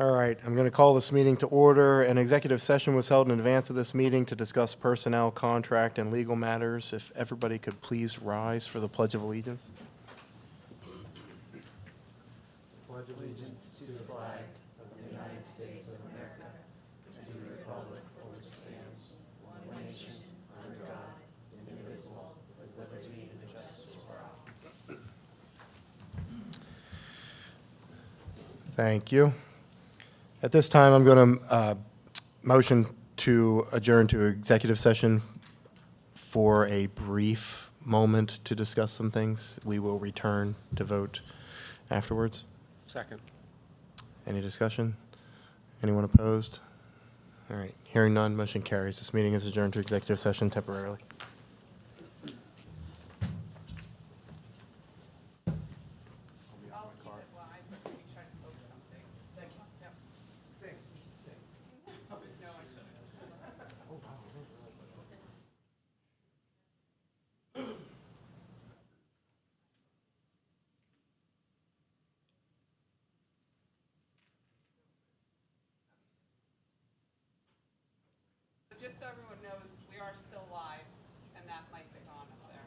All right, I'm going to call this meeting to order. An executive session was held in advance of this meeting to discuss personnel, contract, and legal matters. If everybody could please rise for the Pledge of Allegiance. Pledge allegiance to the flag of the United States of America, and to the republic for which it stands, one nation, under God, indivisible, with liberty and justice for all. Thank you. At this time, I'm going to motion to adjourn to executive session for a brief moment to discuss some things. We will return to vote afterwards. Second. Any discussion? Anyone opposed? All right, hearing none, motion carries. This meeting is adjourned to executive session temporarily. I'll keep it live, but maybe try to post something. Thank you. Yep. Sing, you should sing. No, I shouldn't. Oh, wow. So just so everyone knows, we are still live, and that mic is on up there.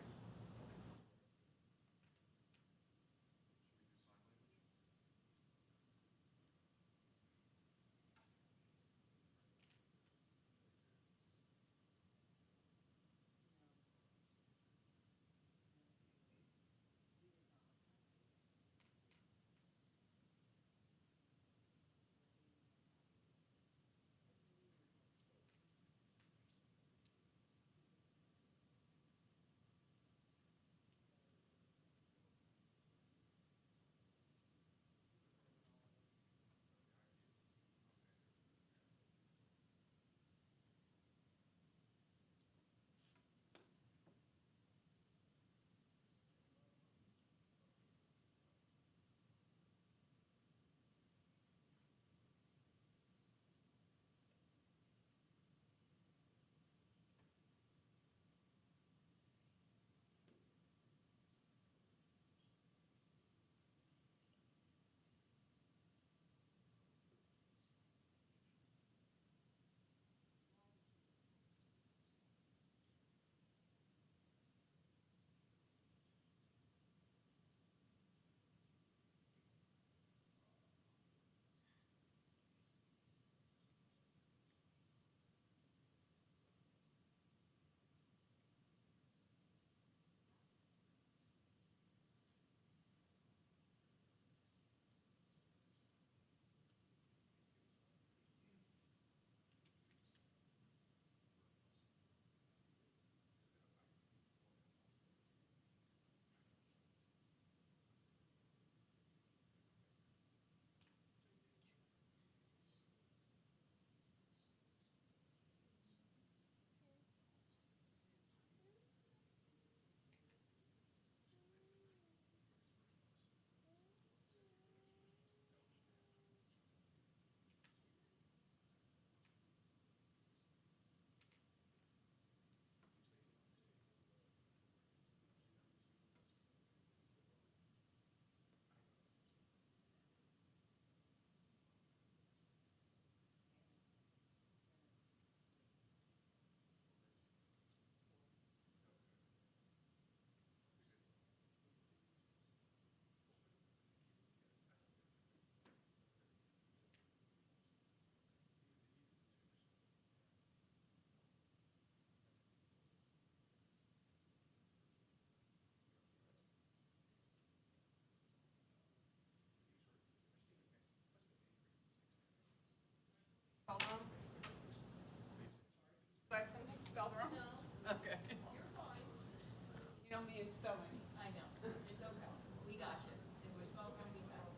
Spelled wrong? Did I have something spelled wrong? No. Okay. You're fine. You know me and spelling. I know. It's okay. We got you. If we're spelled wrong, we got it.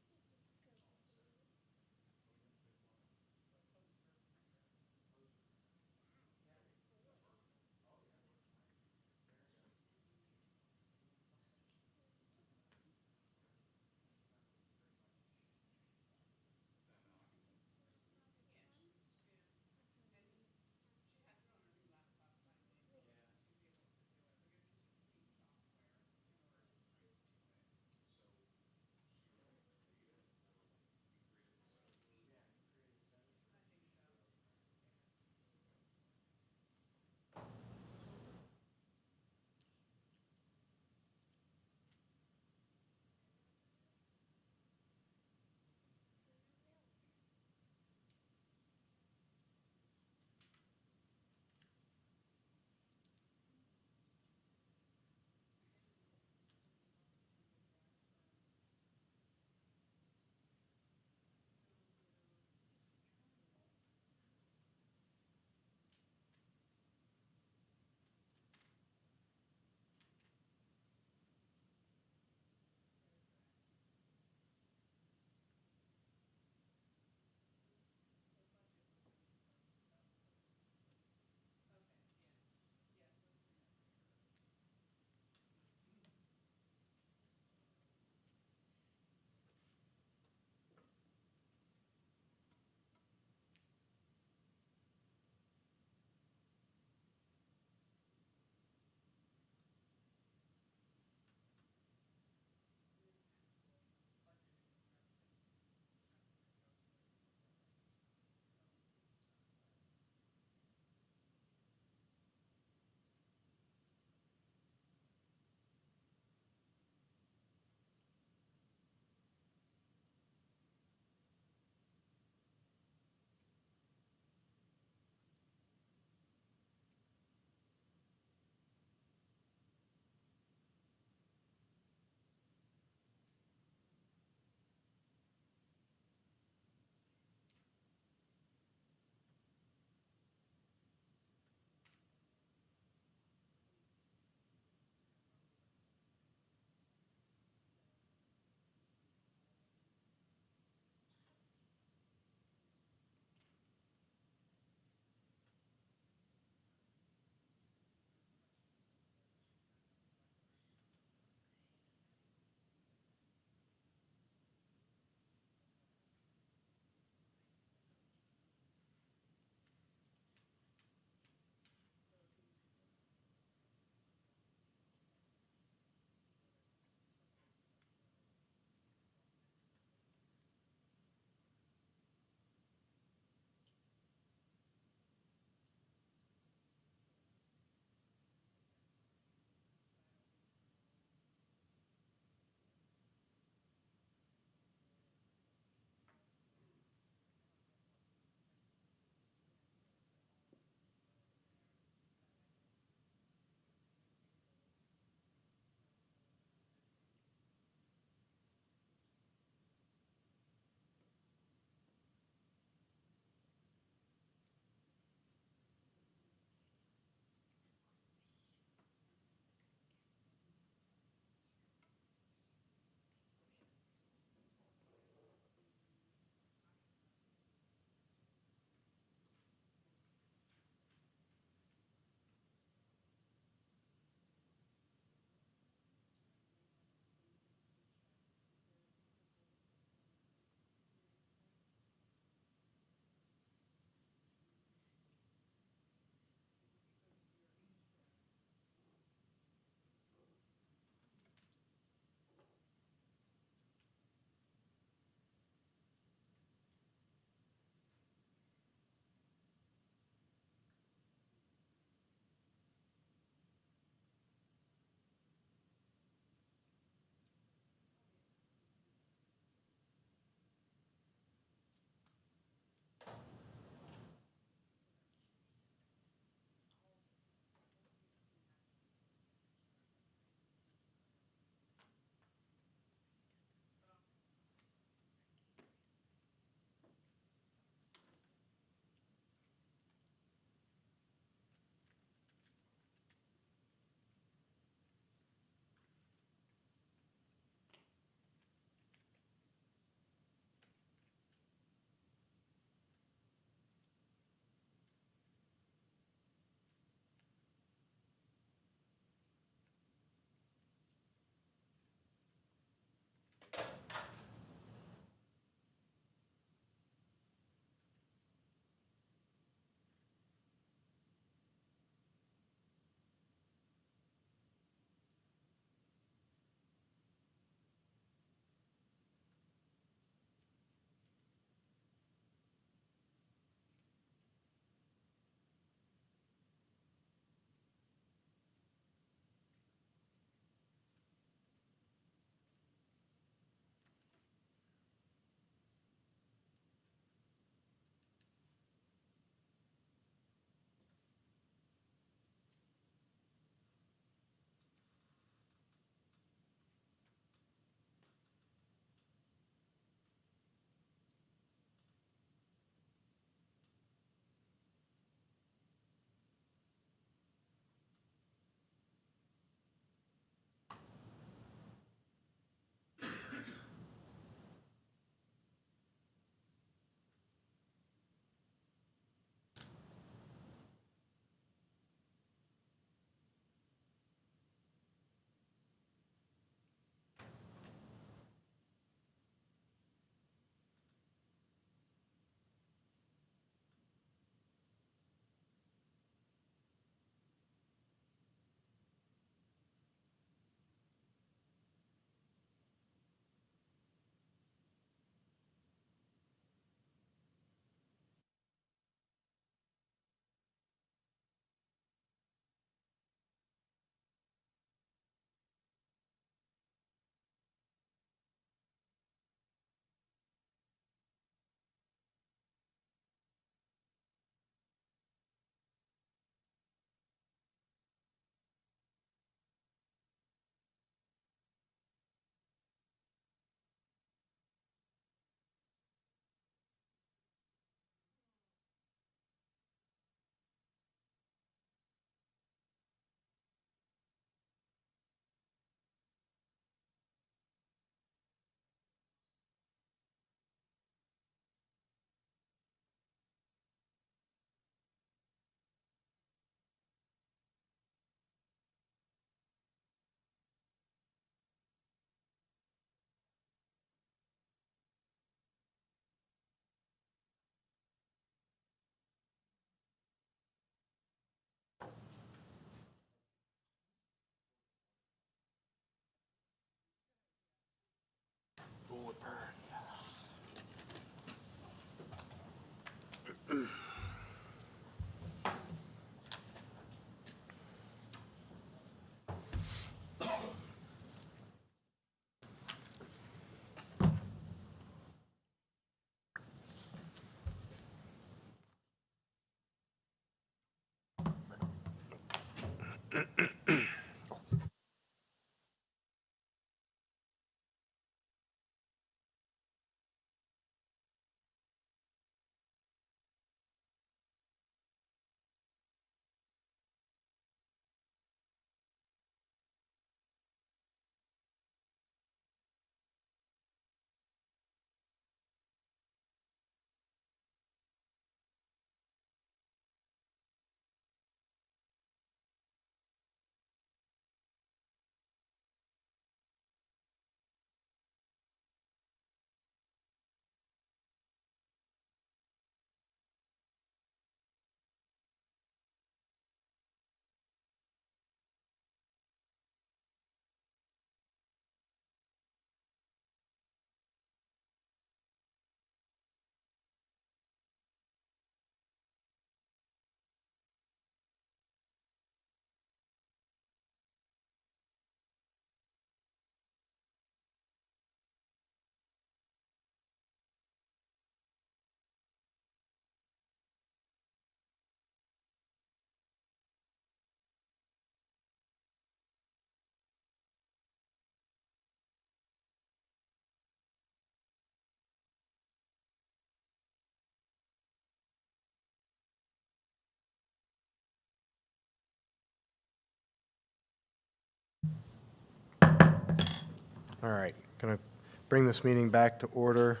All right, going to bring this meeting back to order.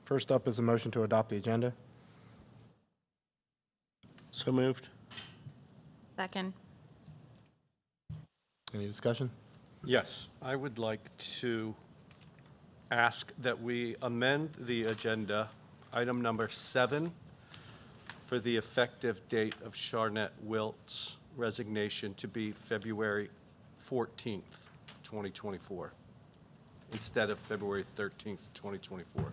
First up is a motion to adopt the agenda. So moved. Second. Any discussion? Yes, I would like to ask that we amend the agenda, item number 7, for the effective date of Charnette Wilt's resignation to be February 14th, 2024, instead of February 13th, 2024.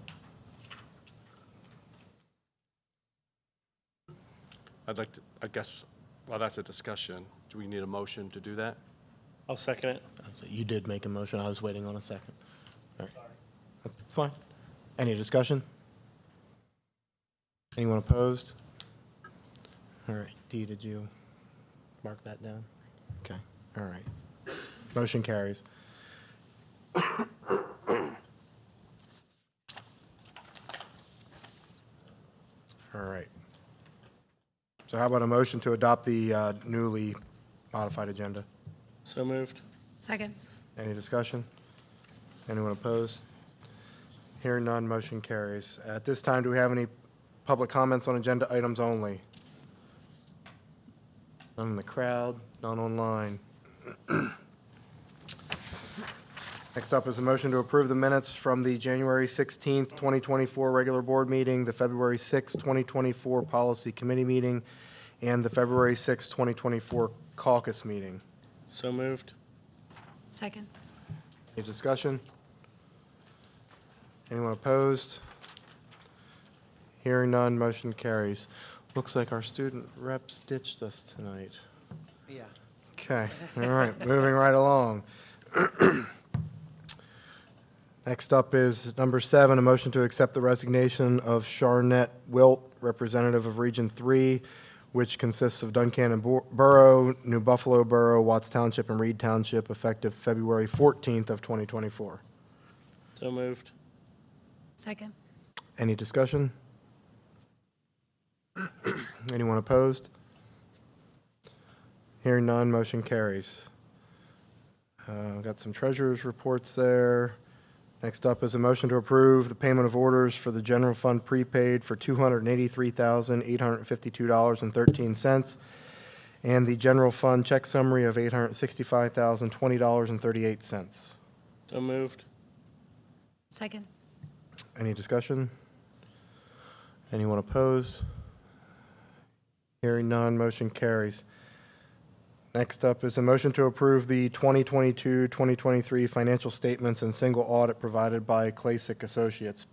I'd like to, I guess, well, that's a discussion. Do we need a motion to do that? I'll second it. So you did make a motion. I was waiting on a second. All right. That's fine. Any discussion? Anyone opposed? All right. Dee, did you mark that down? Okay. All right. Motion carries. All right. So how about a motion to adopt the newly modified agenda? So moved. Second. Any discussion? Anyone opposed? Hearing none, motion carries. At this time, do we have any public comments on agenda items only? None in the crowd, none online. Next up is a motion to approve the minutes from the January 16th, 2024 regular board meeting, the February 6th, 2024 policy committee meeting, and the February 6th, 2024 caucus meeting. So moved. Second. Any discussion? Anyone opposed? Hearing none, motion carries. Looks like our student reps ditched us tonight. Yeah. Okay, all right, moving right along. Next up is number 7, a motion to accept the resignation of Charnette Wilt, representative of Region 3, which consists of Duncannon Borough, New Buffalo Borough, Watts Township, and Reed Township, effective February 14th of 2024. So moved. Second. Any discussion? Anyone opposed? Hearing none, motion carries. Got some treasurer's reports there. Next up is a motion to approve the payment of orders for the general fund prepaid for $283,852.13, and the general fund check summary of $865,020.38. So moved. Second. Any discussion? Anyone opposed? Hearing none, motion carries. Next up is a motion to approve the 2022-2023 financial statements and single audit provided by Clasic Associates.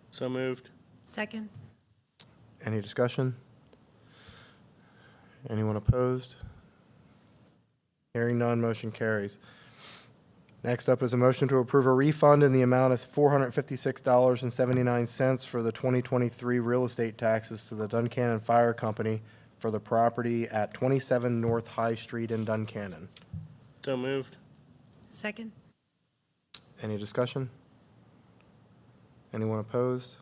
So moved. Second. Any discussion? Anyone opposed? Hearing none, motion carries. Next up is a motion to approve a refund in the amount of $456.79 for the 2023 real estate taxes to the Duncannon Fire Company for the property at 27 North High Street in Duncannon. So moved. Second. Any discussion? Anyone opposed?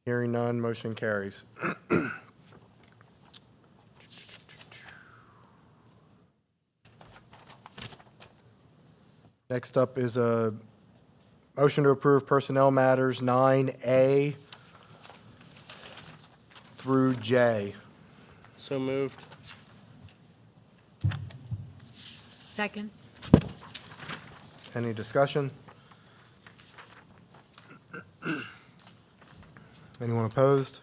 Hearing none, motion carries. Next up is a motion to approve personnel matters 9A through J. So moved. Second. Any discussion? Anyone opposed?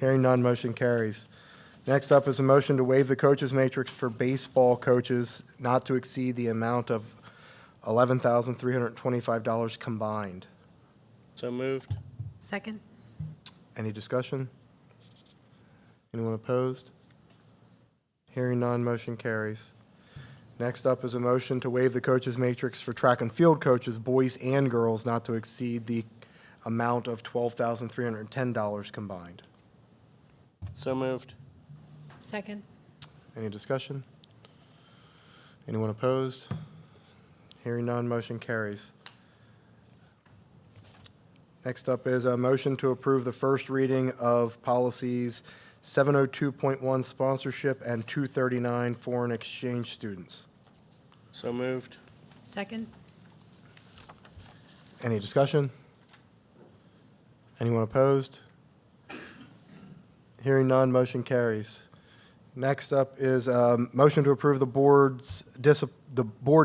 Hearing none, motion carries. Next up is a motion to waive the coaches matrix for baseball coaches not to exceed the amount of $11,325 combined. So moved. Second. Any discussion? Anyone opposed? Hearing none, motion carries. Next up is a motion to waive the coaches matrix for track and field coaches, boys and girls, not to exceed the amount of $12,310 combined. So moved. Second. Any discussion? Anyone opposed? Hearing none, motion carries. Next up is a motion to approve the first reading of policies 702.1 sponsorship, and 239 foreign exchange students. So moved. Second. Any discussion? Anyone opposed? Hearing none, motion carries. Next up is motion to approve the board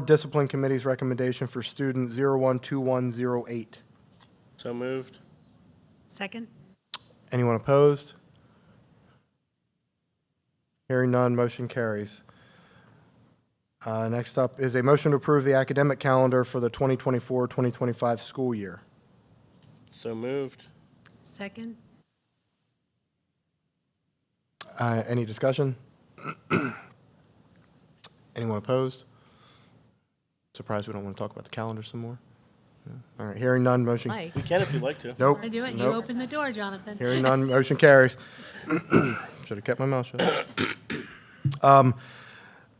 discipline committee's recommendation for student 012108. So moved. Second. Anyone opposed? Hearing none, motion carries. Next up is a motion to approve the academic calendar for the 2024-2025 school year. So moved. Second. Any discussion? Anyone opposed? Surprised we don't want to talk about the calendar some more? No? All right, hearing none, motion. Mike, We can if you'd like to. Nope. I do it. You Nope. open the door, Jonathan. Hearing none, motion carries. Should have kept my mouth shut. All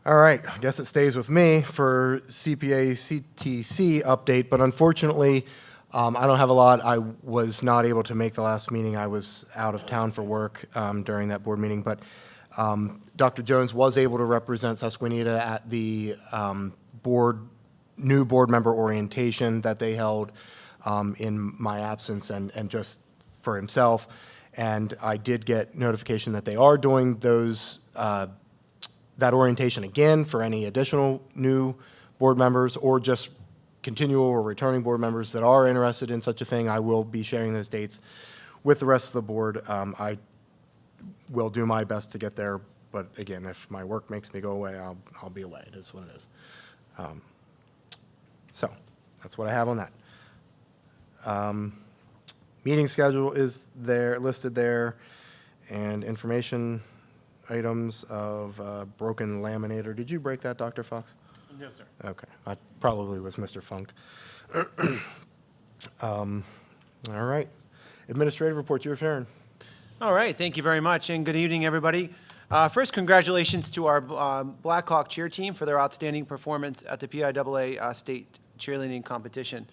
right, I guess it stays with me for CPA CTC update, but unfortunately, I don't have a lot. I was not able to make the last meeting. I was out of town for work during that board meeting, but Dr. Jones was able to represent Susquenita at the new board member orientation that they held in my absence and just for himself. And I did get notification that they are doing those that orientation again for any additional new board members or just continual or returning board members that are interested in such a thing. I will be sharing those dates with the rest of the board. I will do my best to get there, but again, if my work makes me go away, I'll be away. It is what it is. So that's what I have on that. Meeting schedule is there, listed there, and information items of broken laminator. Did you break that, Dr. Fox? No, sir. Okay, I probably was Mr. Funk. All right. Administrative report, your turn. All right, thank you very much, and good evening, everybody. First, congratulations to our Blackhawk cheer team for their outstanding performance at the PIAA state cheerleading competition.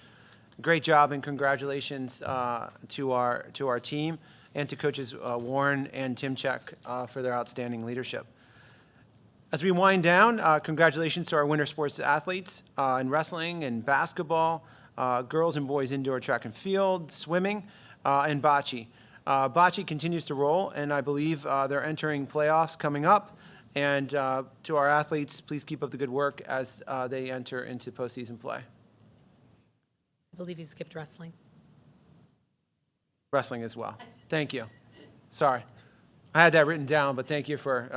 Great job, and congratulations to our team and to coaches Warren and Timchek for their outstanding leadership. As we wind down, congratulations to our winter sports athletes in wrestling and basketball, girls and boys indoor track and field, swimming, and bocce. Bocce continues to roll, and I believe they're entering playoffs coming up. And to our athletes, please keep up the good work as they enter into postseason play. I believe you skipped wrestling. Wrestling as well. Thank you. Sorry, I had that written down, but thank you for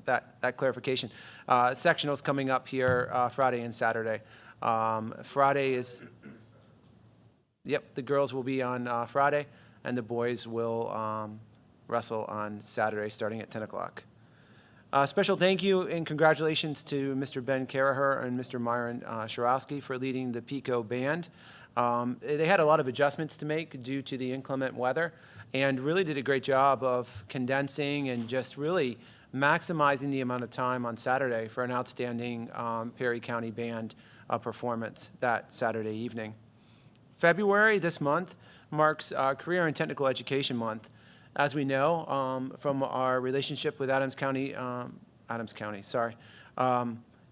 that clarification. Sectionals coming up here Friday and Saturday. Friday is, yep, the girls will be on Friday, and the boys will wrestle on Saturday starting at 10 o'clock. Special thank you and congratulations to Mr. Ben Caraher and Mr. Myron Sharowski for leading the PICO band. They had a lot of adjustments to make due to the inclement weather and really did a great job of condensing and just really maximizing the amount of time on Saturday for an outstanding Perry County band performance that Saturday evening. February this month marks Career and Technical Education Month. As we know from our relationship with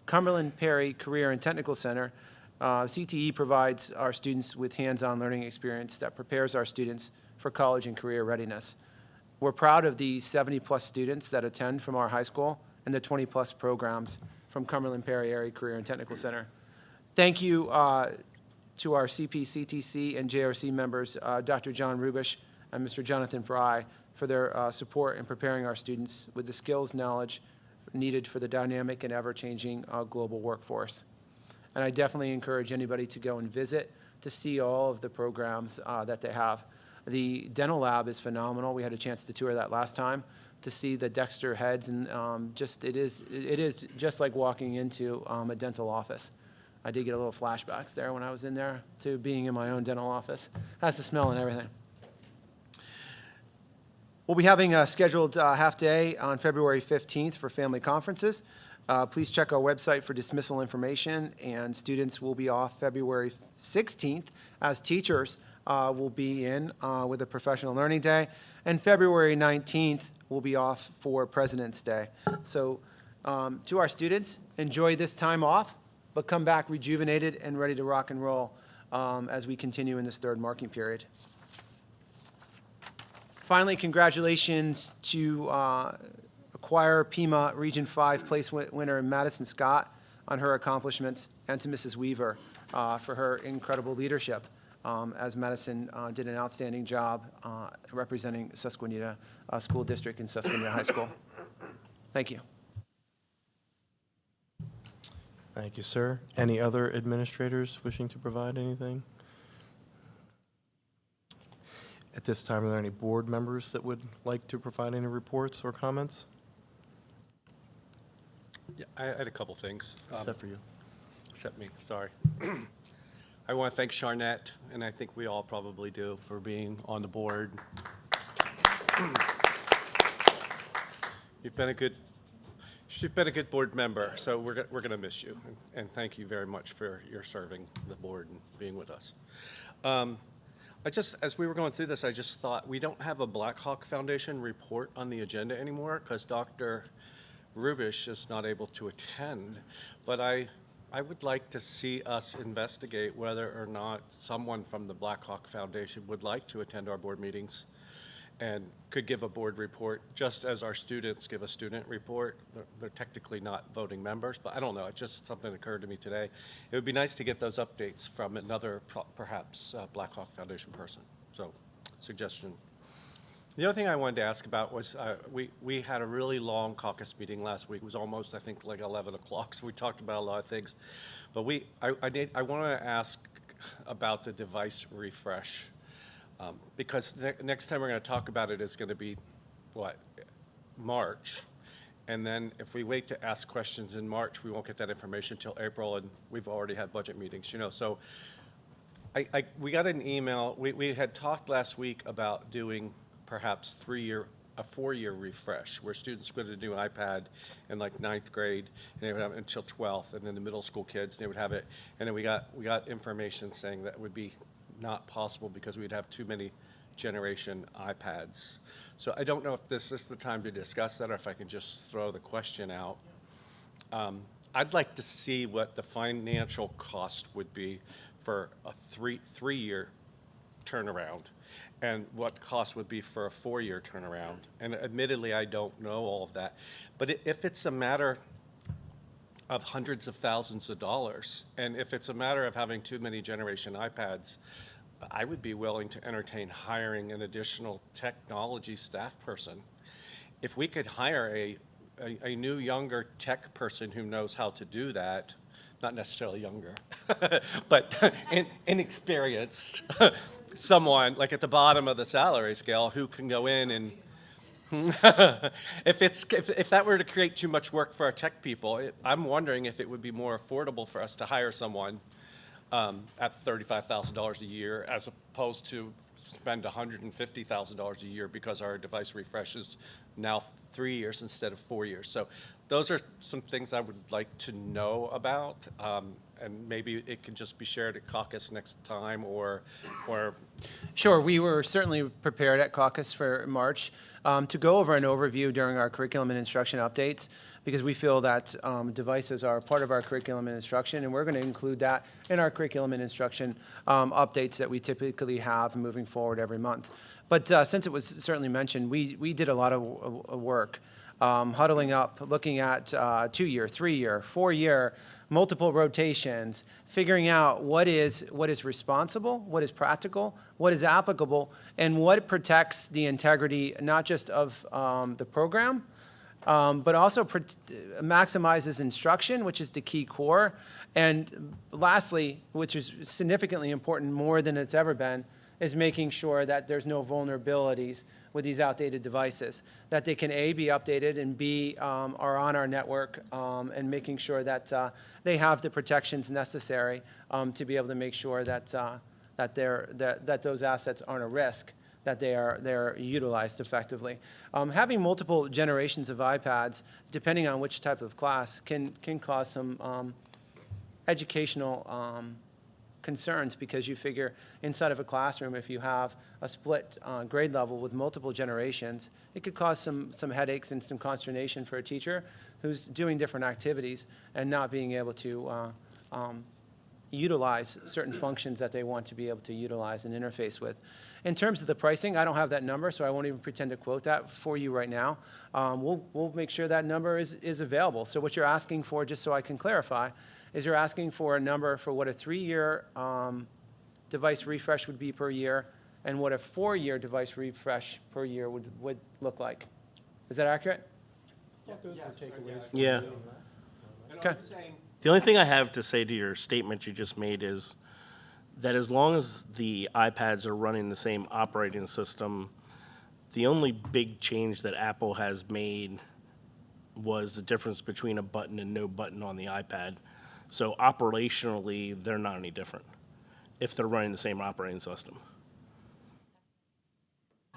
Cumberland Perry Career and Technical Center, CTE provides our students with hands-on learning experience that prepares our students for college and career readiness. We're proud of the 70-plus students that attend from our high school and the 20-plus programs from Cumberland Perry Area Career and Technical Center. Thank you to our CP, CTC, and JRC members, Dr. John Rubish and Mr. Jonathan Fry, for their support in preparing our students with the skills, knowledge needed for the dynamic and ever-changing global workforce. And I definitely encourage anybody to go and visit to see all of the programs that they have. The dental lab is phenomenal. We had a chance to tour that last time to see the Dexter heads, and it is just like walking into a dental office. I did get a little flashbacks there when I was in there to being in my own dental office. Has the smell and everything. We'll be having a scheduled half-day on February 15th for family conferences. Please check our website for dismissal information, and students will be off February 16th as teachers will be in with a professional learning day. And February 19th will be off for President's Day. So to our students, enjoy this time off, but come back rejuvenated and ready to rock and roll as we continue in this third marking period. Finally, congratulations to choir Pima Region 5 place winner Madison Scott on her accomplishments, and to Mrs. Weaver for her incredible leadership as Madison did an outstanding job representing Susquenita School District and Susquenita High School. Thank you. Thank you, sir. Any other administrators wishing to provide anything? At this time, are there any board members that would like to provide any reports or comments? Yeah, I had a couple things. Except for you. Except me, sorry. I want to thank Charnette, and I think we all probably do, for being on the board. You've been a good board member, so we're going to miss you, and thank you very much for your serving the board and being with us. As we were going through this, I just thought we don't have a Black Hawk Foundation report on the agenda anymore because Dr. Rubish is not able to attend, but I would like to see us investigate whether or not someone from the Black Hawk Foundation would like to attend our board meetings and could give a board report, just as our students give a student report. They're technically not voting members, but I don't know, it's just something that occurred to me today. It would be nice to get those updates from another, perhaps, Black Hawk Foundation person. So, suggestion. The other thing I wanted to ask about was we had a really long caucus meeting last week. It was almost, I think, like 11 o'clock, so we talked about a lot of things. But I want to ask about the device refresh. Because next time we're going to talk about it is going to be, what, March. And then if we wait to ask questions in March, we won't get that information until April, and we've already had budget meetings, you know. So we got an email. We had talked last week about doing perhaps a 4-year refresh, where students were going to do an iPad in like 9th grade, and they would have it until 12th, and then the middle school kids, they would have it. And then we got information saying that would be not possible because we'd have too many generation iPads. So I don't know if this is the time to discuss that or if I can just throw the question out. I'd like to see what the financial cost would be for a three-year turnaround and what the cost would be for a 4-year turnaround. And admittedly, I don't know all of that. But if it's a matter of hundreds of thousands of dollars, and if it's a matter of having too many generation iPads, I would be willing to entertain hiring an additional technology staff person. If we could hire a new, younger tech person who knows how to do that, not necessarily younger, but inexperienced, someone like at the bottom of the salary scale who can go in and if that were to create too much work for our tech people, I'm wondering if it would be more affordable for us to hire someone at $35,000 a year as opposed to spend $150,000 a year because our device refresh is now 3 years instead of 4 years. So those are some things I would like to know about, and maybe it can just be shared at caucus next time or. Sure, we were certainly prepared at caucus for March to go over an overview during our curriculum and instruction updates, because we feel that devices are part of our curriculum and instruction, and we're going to include that in our curriculum and instruction updates that we typically have moving forward every month. But since it was certainly mentioned, we did a lot of work, huddling up, looking at 2-year, 3-year, 4-year, multiple rotations, figuring out what is responsible, what is practical, what is applicable, and what protects the integrity not just of the program, but also maximizes instruction, which is the key core. And lastly, which is significantly important, more than it's ever been, is making sure that there's no vulnerabilities with these outdated devices, that they can A, be updated, and B, are on our network, and making sure that they have the protections necessary to be able to make sure that that those assets aren't a risk, that they're utilized effectively. Having multiple generations of iPads, depending on which type of class, can cause some educational concerns, because you figure inside of a classroom, if you have a split grade level with multiple generations, it could cause some headaches and some consternation for a teacher who's doing different activities and not being able to utilize certain functions that they want to be able to utilize and interface with. In terms of the pricing, I don't have that number, so I won't even pretend to quote that for you right now. We'll make sure that number is available. So what you're asking for, just so I can clarify, is you're asking for a number for what a 3-year device refresh would be per year and what a 4-year device refresh per year would look like. Is that accurate? Yeah. Okay. The only thing I have to say to your statement you just made is that as long as the iPads are running the same operating system, the only big change that Apple has made was the difference between a button and no button on the iPad. So operationally, they're not any different if they're running the same operating system.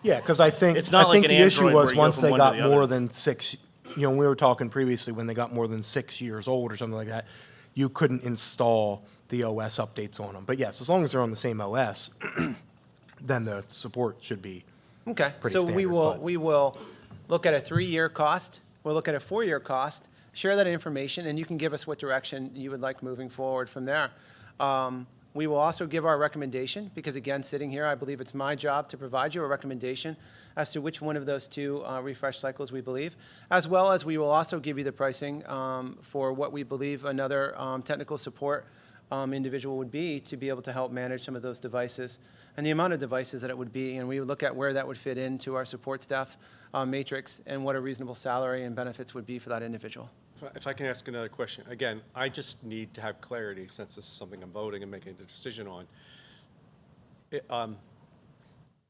Yeah, because I think, It's not I think like an the issue Android where was you go once from they one to got the more other. than 6, we were talking previously when they got more than 6 years old or something like that, you couldn't install the OS updates on them. But yes, as long as they're on the same OS, then the support should be. Okay, Pretty so standard, but- we will look at a 3-year cost, we'll look at a 4-year cost, share that information, and you can give us what direction you would like moving forward from there. We will also give our recommendation, because again, sitting here, I believe it's my job to provide you a recommendation as to which one of those 2 refresh cycles we believe, as well as we will also give you the pricing for what we believe another technical support individual would be to be able to help manage some of those devices and the amount of devices that it would be, and we would look at where that would fit into our support staff matrix and what a reasonable salary and benefits would be for that individual. If I can ask another question, again, I just need to have clarity since this is something I'm voting and making a decision on.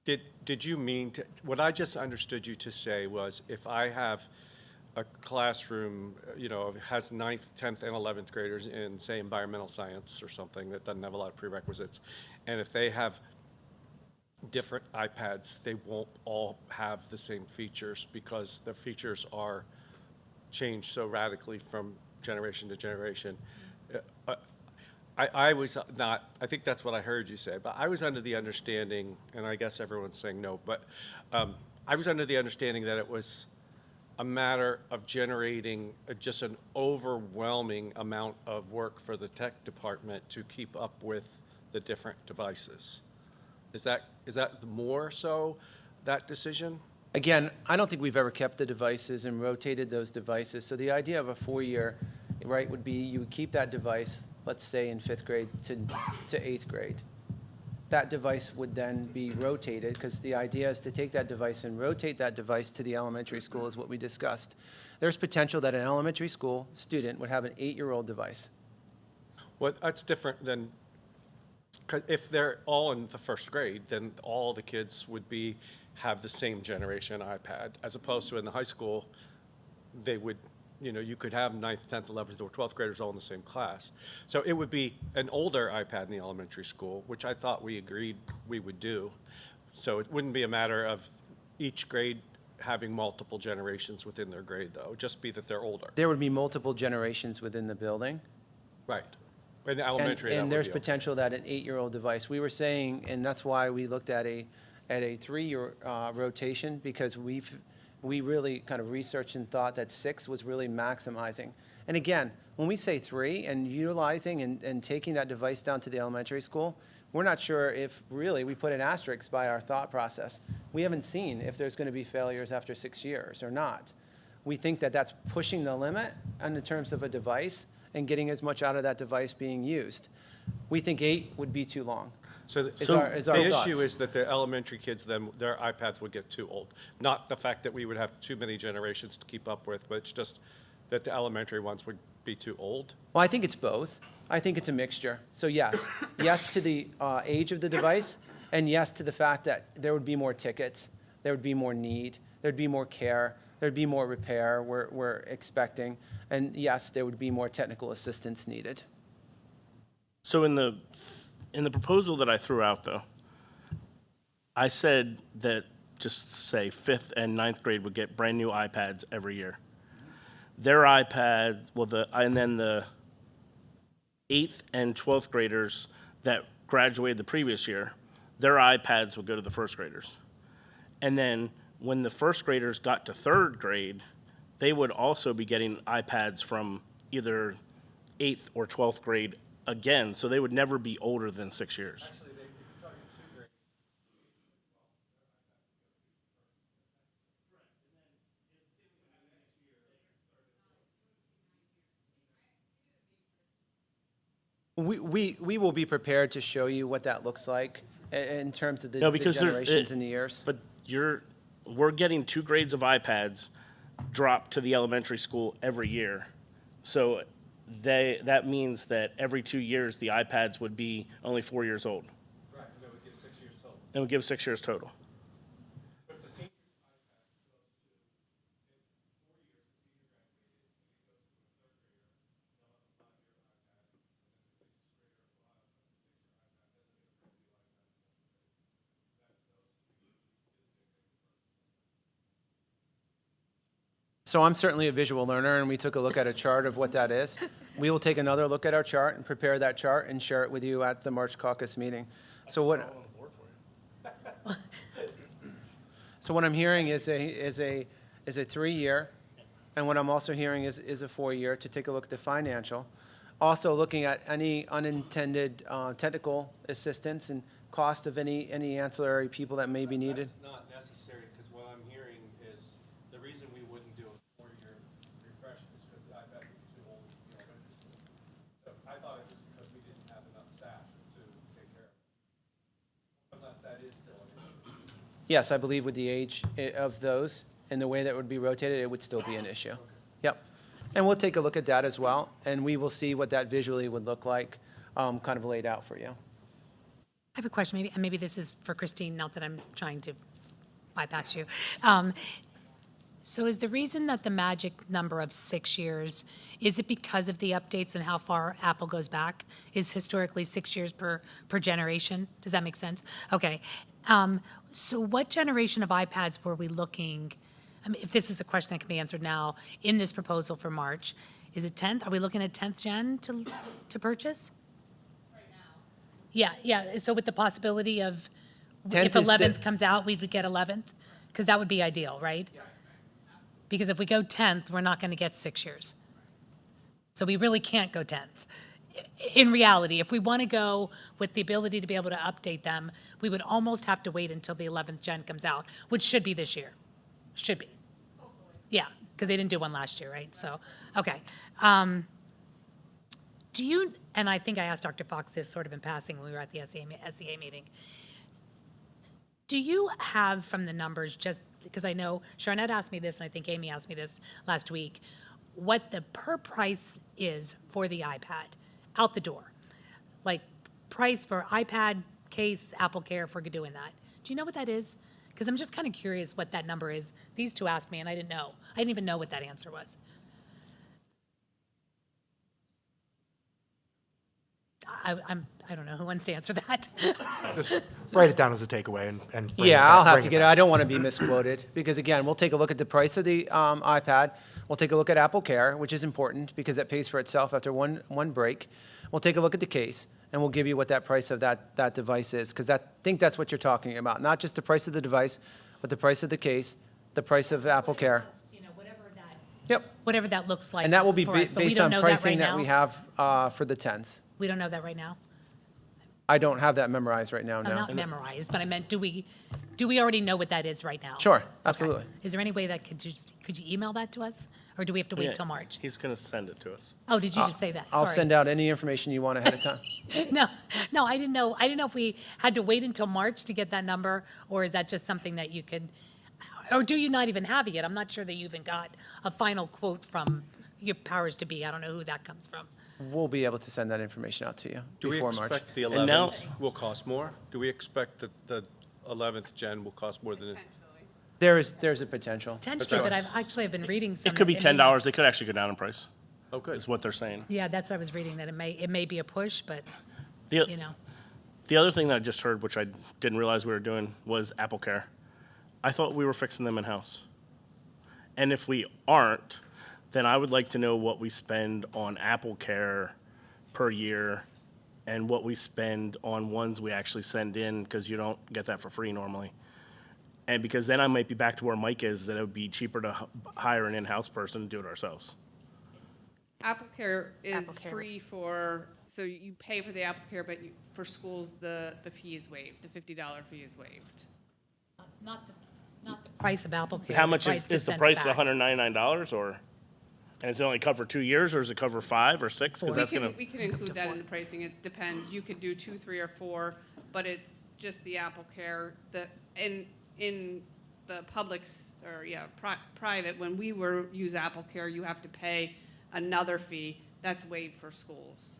Did you mean to, what I just understood you to say was if I have a classroom, has 9th, 10th, and 11th graders in, say, environmental science or something that doesn't have a lot of prerequisites, and if they have different iPads, they won't all have the same features because the features are changed so radically from generation to generation. I was not, I think that's what I heard you say, but I was under the understanding, and I guess everyone's saying no, but I was under the understanding that it was a matter of generating just an overwhelming amount of work for the tech department to keep up with the different devices. Is that more so that decision? Again, I don't think we've ever kept the devices and rotated those devices. So the idea of a 4-year, right, would be you would keep that device, let's say in 5th grade to 8th grade. That device would then be rotated, because the idea is to take that device and rotate that device to the elementary school, is what we discussed. There's potential that an elementary school student would have an 8-year-old device. Well, that's different than, 'cause if they're all in the 1st grade, then all the kids would have the same generation iPad, as opposed to in the high school, they would, you could have 9th, 10th, 11th, or 12th graders all in the same class. So it would be an older iPad in the elementary school, which I thought we agreed we would do. So it wouldn't be a matter of each grade having multiple generations within their grade, though. It'd just be that they're older. There would be multiple generations within the building. Right. In the elementary, that would And there's be okay. potential that an 8-year-old device, we were saying, and that's why we looked at a 3-year rotation, because we really kind of researched and thought that 6 was really maximizing. And again, when we say 3 and utilizing and taking that device down to the elementary school, we're not sure if really we put an asterisk by our thought process. We haven't seen if there's going to be failures after 6 years or not. We think that that's pushing the limit in terms of a device and getting as much out of that device being used. We think 8 would be too long. So is our the thoughts. issue is that the elementary kids, then, their iPads would get too old. Not the fact that we would have too many generations to keep up with, but it's just that the elementary ones would be too old. Well, I think it's both. I think it's a mixture. So yes, yes to the age of the device, and yes to the fact that there would be more tickets, there would be more need, there'd be more care, there'd be more repair we're expecting, and yes, there would be more technical assistance needed. So in the proposal that I threw out, though, I said that just say 5th and 9th grade would get brand new iPads every year. Their iPads, and then the 8th and 12th graders, that graduated the previous year, their iPads would go to the first graders. And then when the first graders got to third grade, they would also be getting iPads from either 8th or 12th grade again, so they would never be older than 6 years. We will be prepared to show you what that looks like in terms of the No, the because there's- generations and the years. But we're getting 2 grades of iPads dropped to the elementary school every year. So that means that every 2 years, the iPads would be only 4 years old. Right, and that would give 6 years total. It would give 6 years total. So I'm certainly a visual learner, and we took a look at a chart of what that is. We will take another look at our chart and prepare that chart and share it with you at the March caucus meeting. So what? So what I'm hearing is a 3-year, and what I'm also hearing is a 4-year to take a look at the financial. Also looking at any unintended technical assistance and cost of any ancillary people that may be needed. That's not necessary, because what I'm hearing is the reason we wouldn't do a 4-year refresh is because the iPad would be too old in the elementary school. So I thought it was because we didn't have enough staff to take care of it. Unless that is still an issue. Yes, I believe with the age of those and the way that would be rotated, it would still be an issue. Yep. And we'll take a look at that as well, and we will see what that visually would look like, kind of laid out for you. I have a question, maybe this is for Christine, not that I'm trying to bypass you. So is the reason that the magic number of 6 years, is it because of the updates and how far Apple goes back? Is historically 6 years per generation? Does that make sense? Okay. So what generation of iPads were we looking, I mean, if this is a question that can be answered now, in this proposal for March, is it 10th? Are we looking at 10th gen to purchase? Yeah, so with the possibility of, 10th if is the- 11th comes out, we would get 11th? Because that would be ideal, right? Because if we go 10th, we're not going to get 6 years. So we really can't go 10th. In reality, if we want to go with the ability to be able to update them, we would almost have to wait until the 11th gen comes out, which should be this year. Should be. Yeah, because they didn't do one last year, right? So, okay. Do you, and I think I asked Dr. Fox this sort of in passing when we were at the SEA meeting, do you have from the numbers, just because I know Charnette asked me this, and I think Amy asked me this last week, what the per price is for the iPad out the door? Like price for iPad, case, Apple Care, if we're doing that. Do you know what that is? Because I'm just kind of curious what that number is. These two asked me, and I didn't know. I didn't even know what that answer was. I don't know who wants to answer that. Just write it down as a takeaway and bring it Yeah, back- I'll have bring to it get it. back. I don't want to be misquoted, because again, we'll take a look at the price of the iPad. We'll take a look at Apple Care, which is important because that pays for itself after one break. We'll take a look at the case, and we'll give you what that price of that device is, because I think that's what you're talking about. Not just the price of the device, but the price of the case, the price of Apple Care. You know, Yep. whatever that looks like And that will be for us, but we based don't on know that pricing right that we now. have for the 10s. We don't know that right now. I don't have that memorized right now, I'm no. not memorized, but I meant, do we already know what that is right now? Sure, Okay. absolutely. Is there any way that could you email that to us? Or do we have to wait Yeah, till March? He's going to send it to us. Oh, did you just say that? I'll Sorry. send out any information you want ahead of time. No, I didn't know. I didn't know if we had to wait until March to get that number, or is that just something that you could, or do you not even have it yet? I'm not sure that you even got a final quote from your powers to be. I don't know who that comes from. We'll be able to send that information out to you Do we before March. expect the And now- 11th will cost more? Do we expect that the 11th gen will cost more than? Potentially. There's a potential. Potentially, but I've been reading some. It could be that may- $10. They could actually go down in price, Oh, good. is what they're saying. Yeah, that's what I was reading, that it may be a push, but, The, you know. the other thing that I just heard, which I didn't realize we were doing, was Apple Care. I thought we were fixing them in-house. And if we aren't, then I would like to know what we spend on Apple Care per year and what we spend on ones we actually send in, because you don't get that for free normally. And because then I might be back to where Mike is, that it would be cheaper to hire an in-house person to do it ourselves. AppleCare is AppleCare. free for, so you pay for the AppleCare, but for schools, the fee is waived, the $50 fee is waived. Not the price of Apple Care. How the much price to is the send it price back. $199, or, and is it only cover 2 years, or is it cover 5 or 6? Because that's gonna, We can include that in the pricing, it depends, you could do 2, 3, or 4, but it's just the AppleCare, in the public's, or private, when we use AppleCare, you have to pay another fee, that's waived for schools.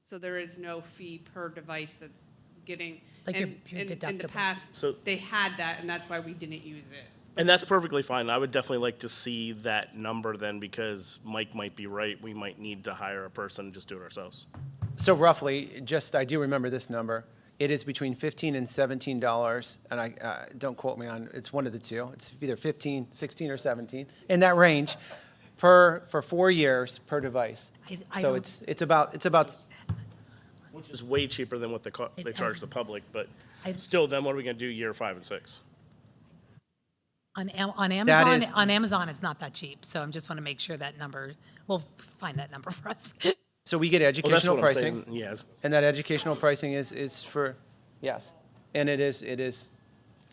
So there is no fee per device that's getting. Like your and in the deductible. past, So- they had that, and that's why we didn't use it. and that's perfectly fine. I would definitely like to see that number then, because Mike might be right. We might need to hire a person and just do it ourselves. So roughly, just, I do remember this number. It is between $15 and $17, and I, don't quote me on, it's one of the two. It's either 15, 16, or 17, in that range, for 4 years per device. I So don't- it's about, Which is way cheaper than what they charge the public, but I- still, then what are we gonna do year 5 and 6? On Amazon, is- on Amazon, it's not that cheap, so I just want to make sure that number, we'll find that number for us. so we get Well, that's educational what I'm pricing. saying, yes. And that educational pricing is for, yes. And it is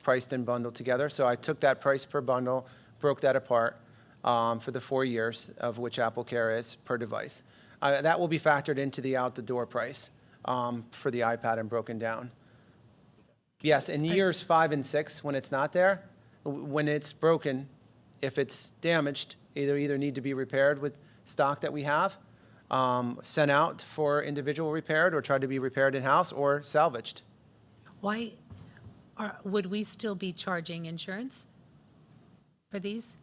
priced and bundled together. So I took that price per bundle, broke that apart for the 4 years of which AppleCare is per device. That will be factored into the out-the-door price for the iPad and broken down. Yes, in years 5 and 6, when it's not there, when it's broken, if it's damaged, either need to be repaired with stock that we have, sent out for individual repaired, or tried to be repaired in-house, or salvaged. Why, would we still be charging insurance for these?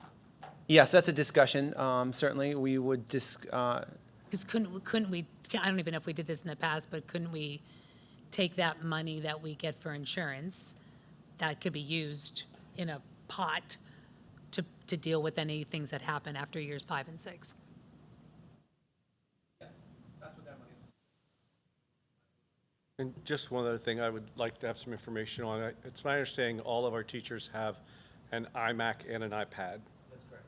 Yes, that's a discussion. Certainly, we would Because couldn't we, I don't even know if we did this in the past, but couldn't we take that money that we get for insurance that could be used in a pot to deal with any things that happen after years 5 and 6? And just one other thing I would like to have some information on. It's my understanding all of our teachers have an iMac and an iPad. That's correct.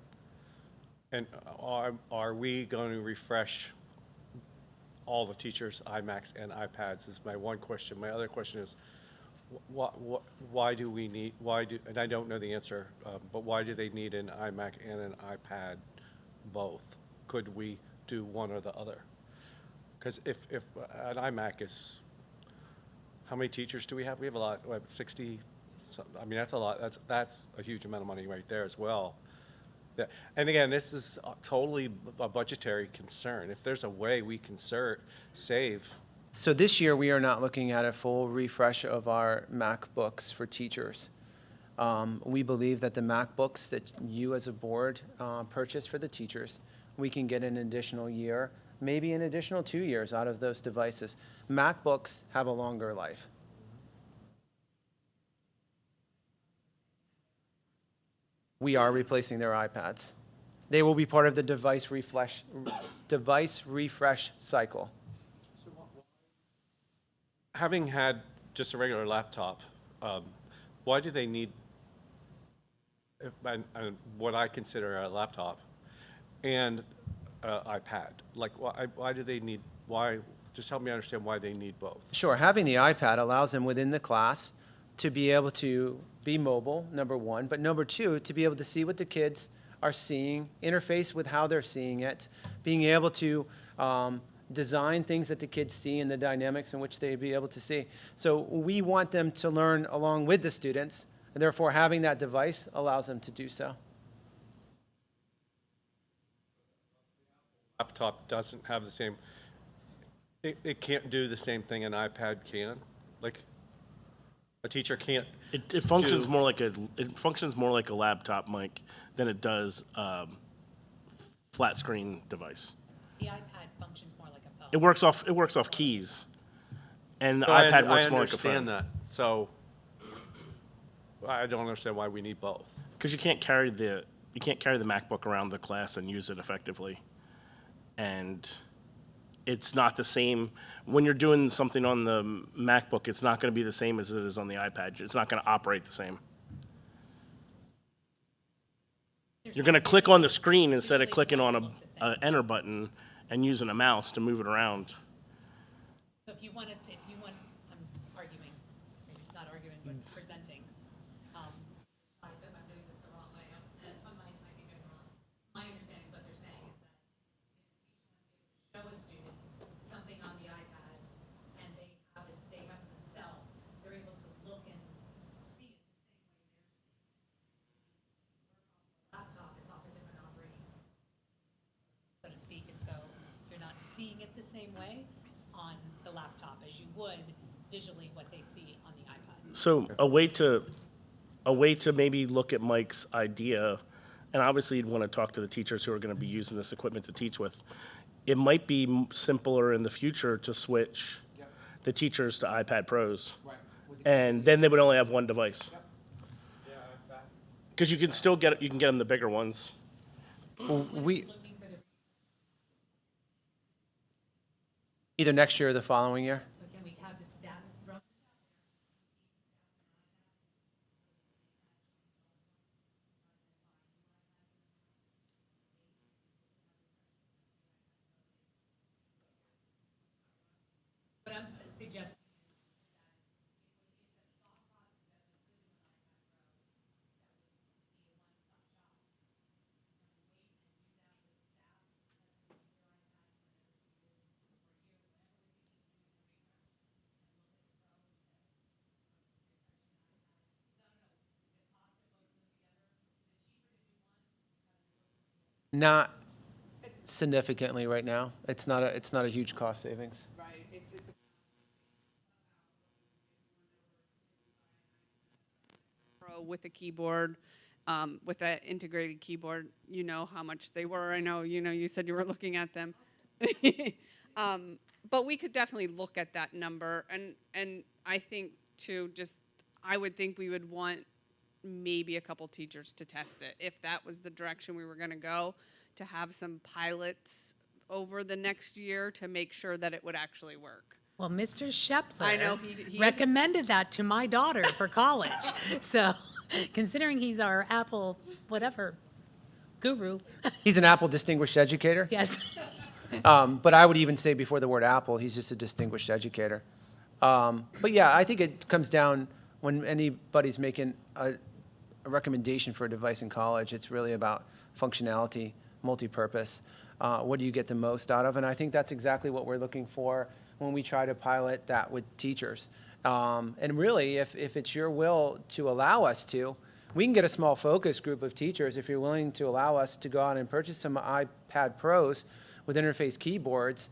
And are we going to refresh all the teachers' iMacs and iPads is my one question. My other question is, why do we need, and I don't know the answer, but why do they need an iMac and an iPad both? Could we do one or the other? Because if an iMac is, how many teachers do we have? We have a lot, what, 60? I mean, that's a lot. That's a huge amount of money right there as well. Yeah. And again, this is totally a budgetary concern. If there's a way we can save. So this year, we are not looking at a full refresh of our MacBooks for teachers. We believe that the MacBooks that you as a board purchase for the teachers, we can get an additional year, maybe an additional 2 years out of those devices. MacBooks have a longer life. We are replacing their iPads. They will be part of the device refresh cycle. Having had just a regular laptop, why do they need what I consider a laptop and iPad? Like, why do they need, just help me understand why they need both. Sure, having the iPad allows them within the class to be able to be mobile, number one, but number two, to be able to see what the kids are seeing, interface with how they're seeing it, being able to design things that the kids see and the dynamics in which they'd be able to see. So we want them to learn along with the students, and therefore having that device allows them to do so. Laptop doesn't have the same, it can't do the same thing an iPad can? Like, a teacher can't. It functions more like a laptop, Mike, than it does flat screen device. The iPad functions more like a phone. It works off keys, and the I iPad works more like a phone. I understand that, so I don't understand why we need both. Because you can't carry the MacBook around the class and use it effectively, and it's not the same. When you're doing something on the MacBook, it's not going to be the same as it is on the iPad. It's not going to operate the same. You're going to click on the screen instead of clicking on a enter button and using a mouse to move it around. So if you wanted to, if you want, I'm arguing, maybe not arguing, but presenting. I'm doing this the wrong way. I might be doing it wrong. My understanding is what they're saying is that show a student something on the iPad and they have it themselves, they're able to look and see it the same way they're seeing it. Laptop is off a different operating, so to speak, and so you're not seeing it the same way on the laptop as you would visually what they see on the iPad. So a way to maybe look at Mike's idea, and obviously you'd want to talk to the teachers who are going to be using this equipment to teach with. It might be simpler in the future to switch the teachers to iPad Pros. Right. And then they would only have one device. Because you can still get them the bigger ones. We, either next year or the following year. So can we have the staff from? What I'm suggesting. Not significantly right now. It's not a huge cost savings. Right. Pro with a keyboard, with that integrated keyboard, you know how much they were. I know, you said you were looking at them. But we could definitely look at that number, and I think too, I would think we would want maybe a couple teachers to test it, if that was the direction we were gonna go, to have some pilots over the next year to make sure that it would actually work. Well, Mr. Shepler I know, he is- recommended that to my daughter for college. So considering he's our Apple whatever guru, He's an Apple distinguished educator. yes. But I would even say before the word Apple, he's just a distinguished educator. But yeah, I think it comes down when anybody's making a recommendation for a device in college, it's really about functionality, multi-purpose. What do you get the most out of? And I think that's exactly what we're looking for when we try to pilot that with teachers. And really, if it's your will to allow us to, we can get a small focus group of teachers if you're willing to allow us to go out and purchase some iPad Pros with interface keyboards.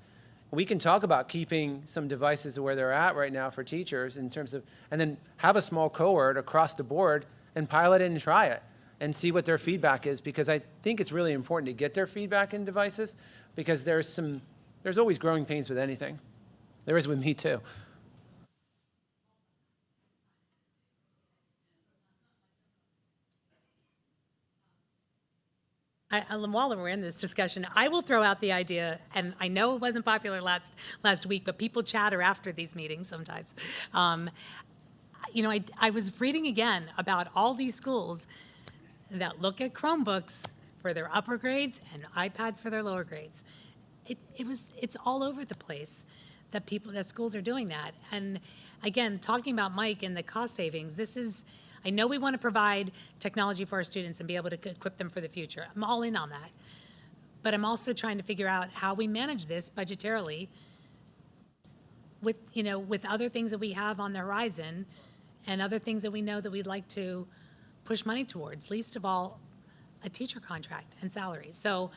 We can talk about keeping some devices where they're at right now for teachers in terms of, and then have a small cohort across the board and pilot it and try it and see what their feedback is, because I think it's really important to get their feedback in devices, because there's always growing pains with anything. There is with me too. While we're in this discussion, I will throw out the idea, and I know it wasn't popular last week, but people chatter after these meetings sometimes. I was reading again about all these schools that look at Chromebooks for their upper grades and iPads for their lower grades. It's all over the place that schools are doing that. And again, talking about Mike and the cost savings, I know we want to provide technology for our students and be able to equip them for the future. I'm all in on that. But I'm also trying to figure out how we manage this budgetarily with other things that we have on the horizon and other things that we know that we'd like to push money towards, least of all, a teacher contract and salaries. So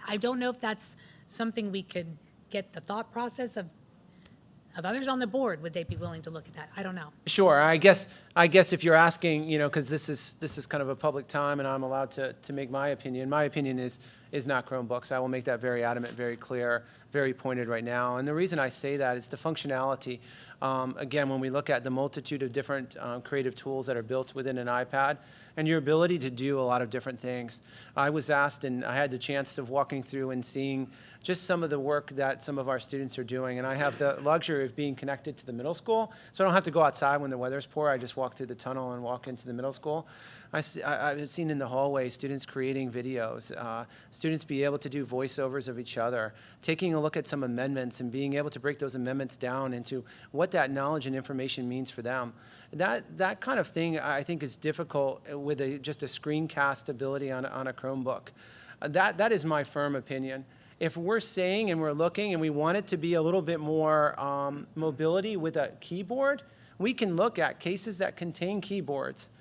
I don't know if that's something we could get the thought process of others on the board. Would they be willing to look at that? I don't know. Sure. I guess I guess if you're asking, because this is kind of a public time and I'm allowed to make my opinion is not Chromebooks. I will make that very adamant, very clear, very pointed right now. And the reason I say that is the functionality. Again, when we look at the multitude of different creative tools that are built within an iPad and your ability to do a lot of different things. I was asked, and I had the chance of walking through and seeing just some of the work that some of our students are doing. And I have the luxury of being connected to the middle school, so I don't have to go outside when the weather's poor. I just walk through the tunnel and walk into the middle school. I've seen in the hallway students creating videos, students be able to do voiceovers of each other, taking a look at some amendments and being able to break those amendments down into what that knowledge and information means for them. That kind of thing I think is difficult with just a screencast ability on a Chromebook. That is my firm opinion. If we're saying and we're looking and we want it to be a little bit more mobility with a keyboard, we can look at cases that contain keyboards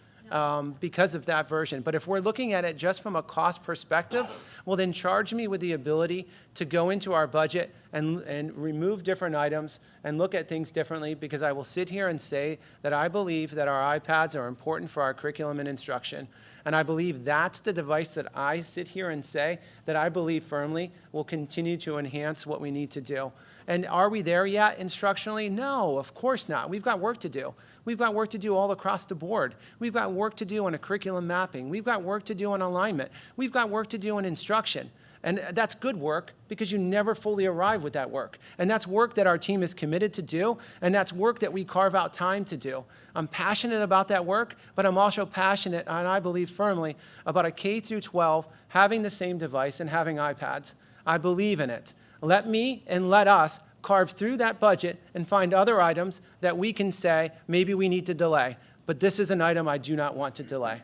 because of that version. But if we're looking at it just from a cost perspective, well, then charge me with the ability to go into our budget and remove different items and look at things differently, because I will sit here and say that I believe that our iPads are important for our curriculum and instruction. And I believe that's the device that I sit here and say that I believe firmly will continue to enhance what we need to do. And are we there yet instructionally? No, of course not. We've got work to do. We've got work to do all across the board. We've got work to do on a curriculum mapping. We've got work to do on alignment. We've got work to do in instruction. And that's good work, because you never fully arrive with that work. And that's work that our team is committed to do, and that's work that we carve out time to do. I'm passionate about that work, but I'm also passionate, and I believe firmly, about a K through 12 having the same device and having iPads. I believe in it. Let me and let us carve through that budget and find other items that we can say maybe we need to delay. But this is an item I do not want to delay.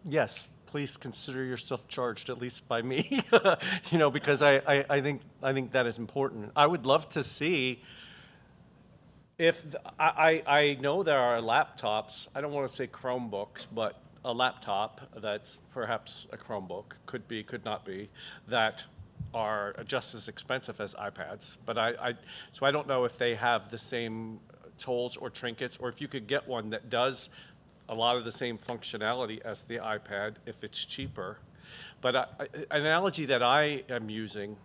Yes, please consider yourself charged, at least by me, because I think that is important. I would love to see if, I know there are laptops, I don't want to say Chromebooks, but a laptop that's perhaps a Chromebook, could be, could not be, that are just as expensive as iPads. But so I don't know if they have the same tools or trinkets, or if you could get one that does a lot of the same functionality as the iPad if it's cheaper. But an analogy that I am using,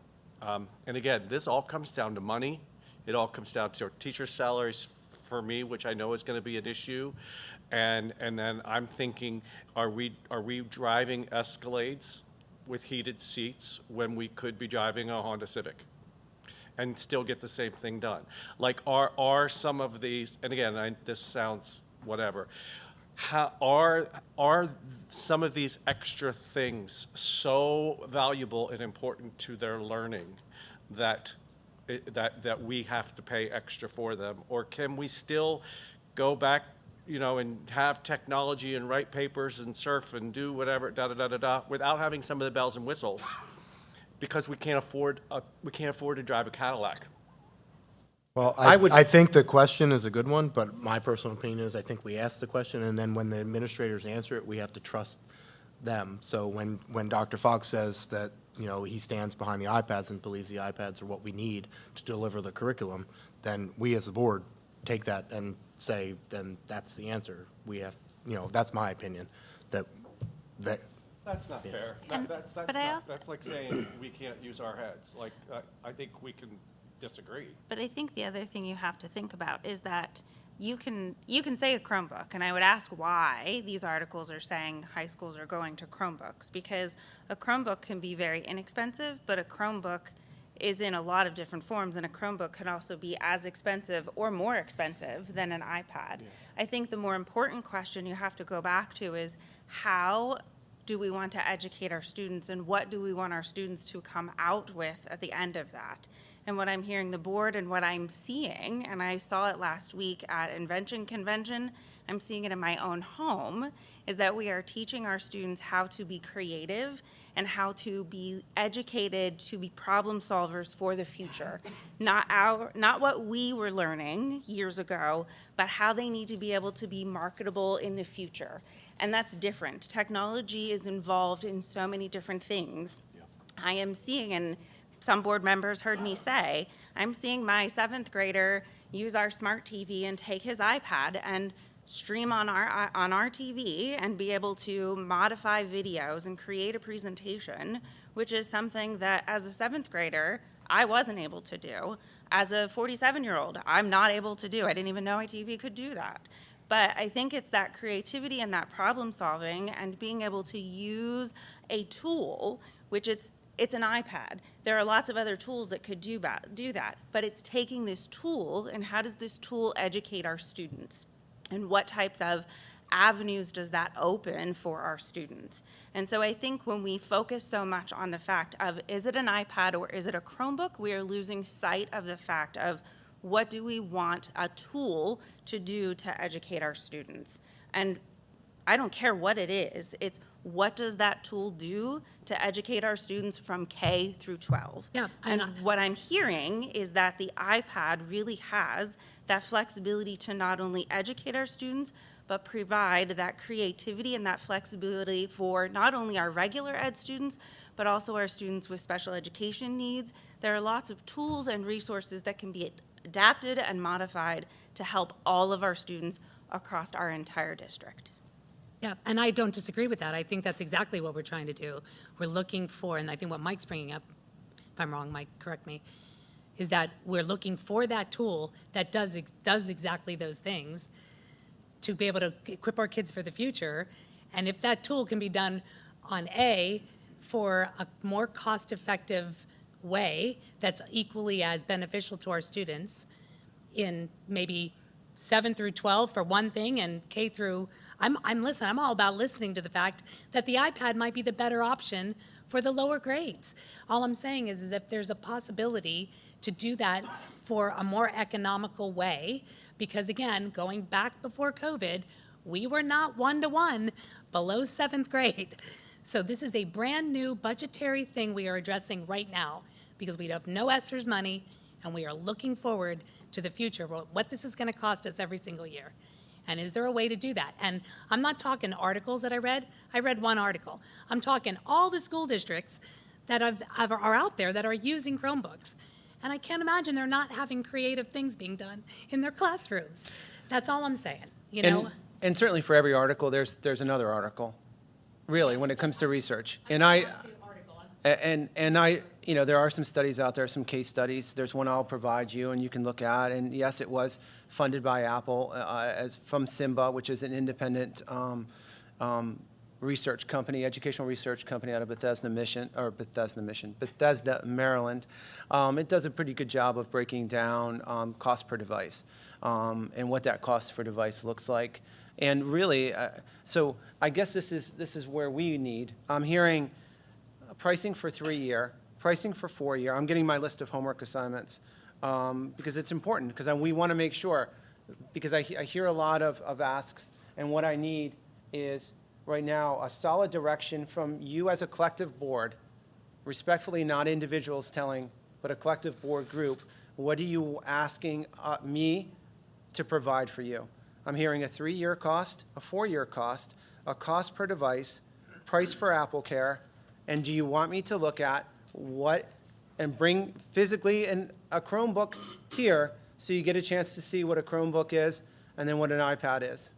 and again, this all comes down to money. It all comes down to teacher salaries for me, which I know is going to be an issue. And then I'm thinking, are we driving Escalades with heated seats when we could be driving a Honda Civic and still get the same thing done? Like, are some of these, and again, this sounds whatever, how are some of these extra things so valuable and important to their learning that we have to pay extra for them? Or can we still go back, and have technology and write papers and surf and do whatever, without having some of the bells and whistles, because we can't afford to drive a Cadillac? Well, I think the question is a good one, but my personal opinion is I think we ask the question, and then when the administrators answer it, we have to trust them. So when Dr. Fox says that, he stands behind the iPads and believes the iPads are what we need to deliver the curriculum, then we as a board take that and say, then that's the answer. We have, that's my opinion, that. That's not fair. That's like saying we can't use our heads. Like, I think we can disagree. But I think the other thing you have to think about is that you can say a Chromebook, and I would ask why these articles are saying high schools are going to Chromebooks, because a Chromebook can be very inexpensive, but a Chromebook is in a lot of different forms, and a Chromebook can also be as expensive or more expensive than an iPad. Yeah. I think the more important question you have to go back to is, how do we want to educate our students, and what do we want our students to come out with at the end of that? And what I'm hearing the board and what I'm seeing, and I saw it last week at Invention Convention, I'm seeing it in my own home, is that we are teaching our students how to be creative and how to be educated to be problem solvers for the future. Not what we were learning years ago, but how they need to be able to be marketable in the future. And that's different. Technology is involved in so many different things. Yeah. I am seeing, and some board members heard me say, I'm seeing my 7th grader use our smart TV and take his iPad and stream on our TV and be able to modify videos and create a presentation, which is something that as a 7th grader, I wasn't able to do. As a 47-year-old, I'm not able to do. I didn't even know my TV could do that. But I think it's that creativity and that problem solving and being able to use a tool, which it's an iPad. There are lots of other tools that could do that, but it's taking this tool and how does this tool educate our students? And what types of avenues does that open for our students? And so I think when we focus so much on the fact of, is it an iPad or is it a Chromebook, we are losing sight of the fact of what do we want a tool to do to educate our students? And I don't care what it is, it's what does that tool do to educate our students from K through 12? Yeah, And what I'm hearing is that the iPad really has that flexibility to not only educate our students, but provide that creativity and that flexibility for not only our regular ed students, but also our students with special education needs. There are lots of tools and resources that can be adapted and modified to help all of our students across our entire district. Yeah, and I don't disagree with that. I think that's exactly what we're trying to do. We're looking for, and I think what Mike's bringing up, if I'm wrong, Mike, correct me, is that we're looking for that tool that does exactly those things to be able to equip our kids for the future. And if that tool can be done on A, for a more cost-effective way that's equally as beneficial to our students in maybe 7 through 12 for one thing and K through, I'm all about listening to the fact that the iPad might be the better option for the lower grades. All I'm saying is if there's a possibility to do that for a more economical way, because again, going back before COVID, we were not 1-to-1 below 7th grade. So this is a brand-new budgetary thing we are addressing right now because we have no ESSER's money and we are looking forward to the future, what this is going to cost us every single year. And is there a way to do that? And I'm not talking articles that I read. I read one article. I'm talking all the school districts that are out there that are using Chromebooks. And I can't imagine they're not having creative things being done in their classrooms. That's all I'm saying, you know? And certainly for every article, there's another article, really, when it comes to research. And I, you know, there are some studies out there, some case studies. There's one I'll provide you and you can look at. And yes, it was funded by Apple as from SIMBA, which is an independent research company, educational research company out of Bethesda, Maryland. It does a pretty good job of breaking down cost per device and what that cost per device looks like. And really, so I guess this is where we need. I'm hearing pricing for 3-year, pricing for 4-year. I'm getting my list of homework assignments because it's important because we want to make sure, because I hear a lot of asks, and what I need is right now a solid direction from you as a collective board, respectfully, not individuals telling, but a collective board group. What are you asking me to provide for you? I'm hearing a 3-year cost, a 4-year cost, a cost per device, price for AppleCare, and do you want me to look at what, and bring physically a Chromebook here so you get a chance to see what a Chromebook is and then what an iPad is?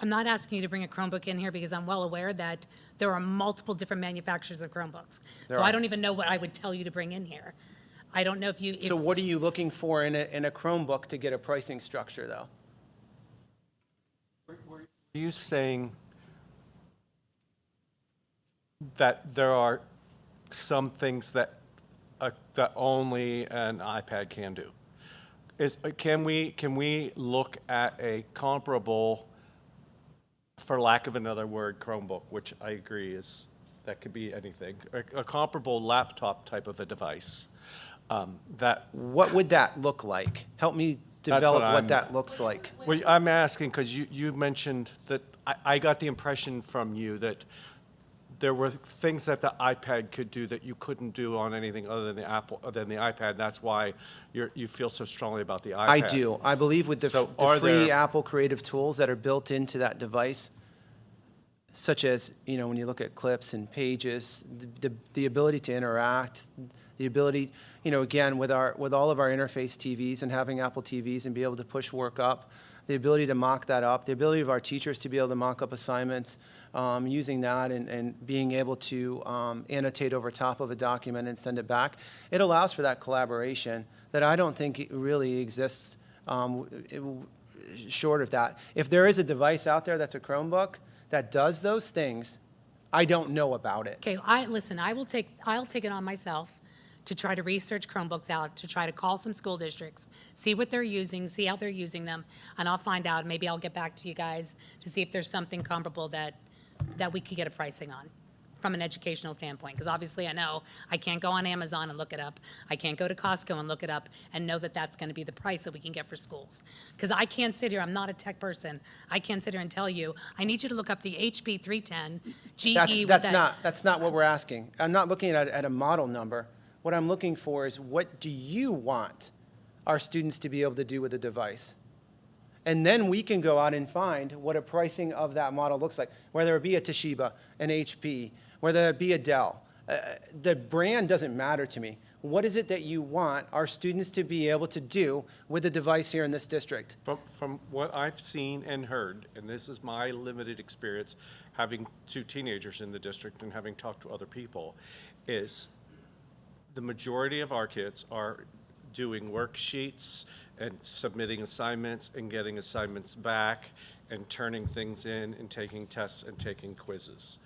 I'm not asking you to bring a Chromebook in here because I'm well aware that there are multiple different manufacturers of Chromebooks. So I don't even know what I would tell you to bring in here. I don't know if you... So what are you looking for in a Chromebook to get a pricing structure, though? Were you saying that there are some things that only an iPad can do? Can we look at a comparable, for lack of another word, Chromebook, which I agree is, that could be anything, a comparable laptop type of a device that... What would that look like? Help me develop what that looks like. Well, I'm asking because you mentioned that, I got the impression from you that there were things that the iPad could do that you couldn't do on anything other than the iPad. That's why you feel so strongly about the iPad. I do. I believe with the So free there- Apple creative tools that are built into that device, such as, when you look at clips and pages, the ability to interact, the ability, again, with all of our interface TVs and having Apple TVs and be able to push work up, the ability to mock that up, the ability of our teachers to be able to mock up assignments, using that and being able to annotate over top of a document and send it back. It allows for that collaboration that I don't think it really exists short of that. If there is a device out there that's a Chromebook that does those things, I don't know about it. Okay, listen, I'll take it on myself to try to research Chromebooks out, to try to call some school districts, see what they're using, see how they're using them, and I'll find out. Maybe I'll get back to you guys to see if there's something comparable that we could get a pricing on from an educational standpoint. Because obviously I know I can't go on Amazon and look it up. I can't go to Costco and look it up and know that that's going to be the price that we can get for schools. Because I can't sit here, I'm not a tech person, I can't sit here and tell you, I need you to look up the HP 310 GE. That's not what we're asking. I'm not looking at a model number. What I'm looking for is, what do you want our students to be able to do with a device? And then we can go out and find what a pricing of that model looks like, whether it be a Toshiba, an HP, whether it be a Dell. The brand doesn't matter to me. What is it that you want our students to be able to do with a device here in this district? From what I've seen and heard, and this is my limited experience, having 2 teenagers in the district and having talked to other people, is the majority of our kids are doing worksheets and submitting assignments and getting assignments back and turning things in and taking tests and taking quizzes.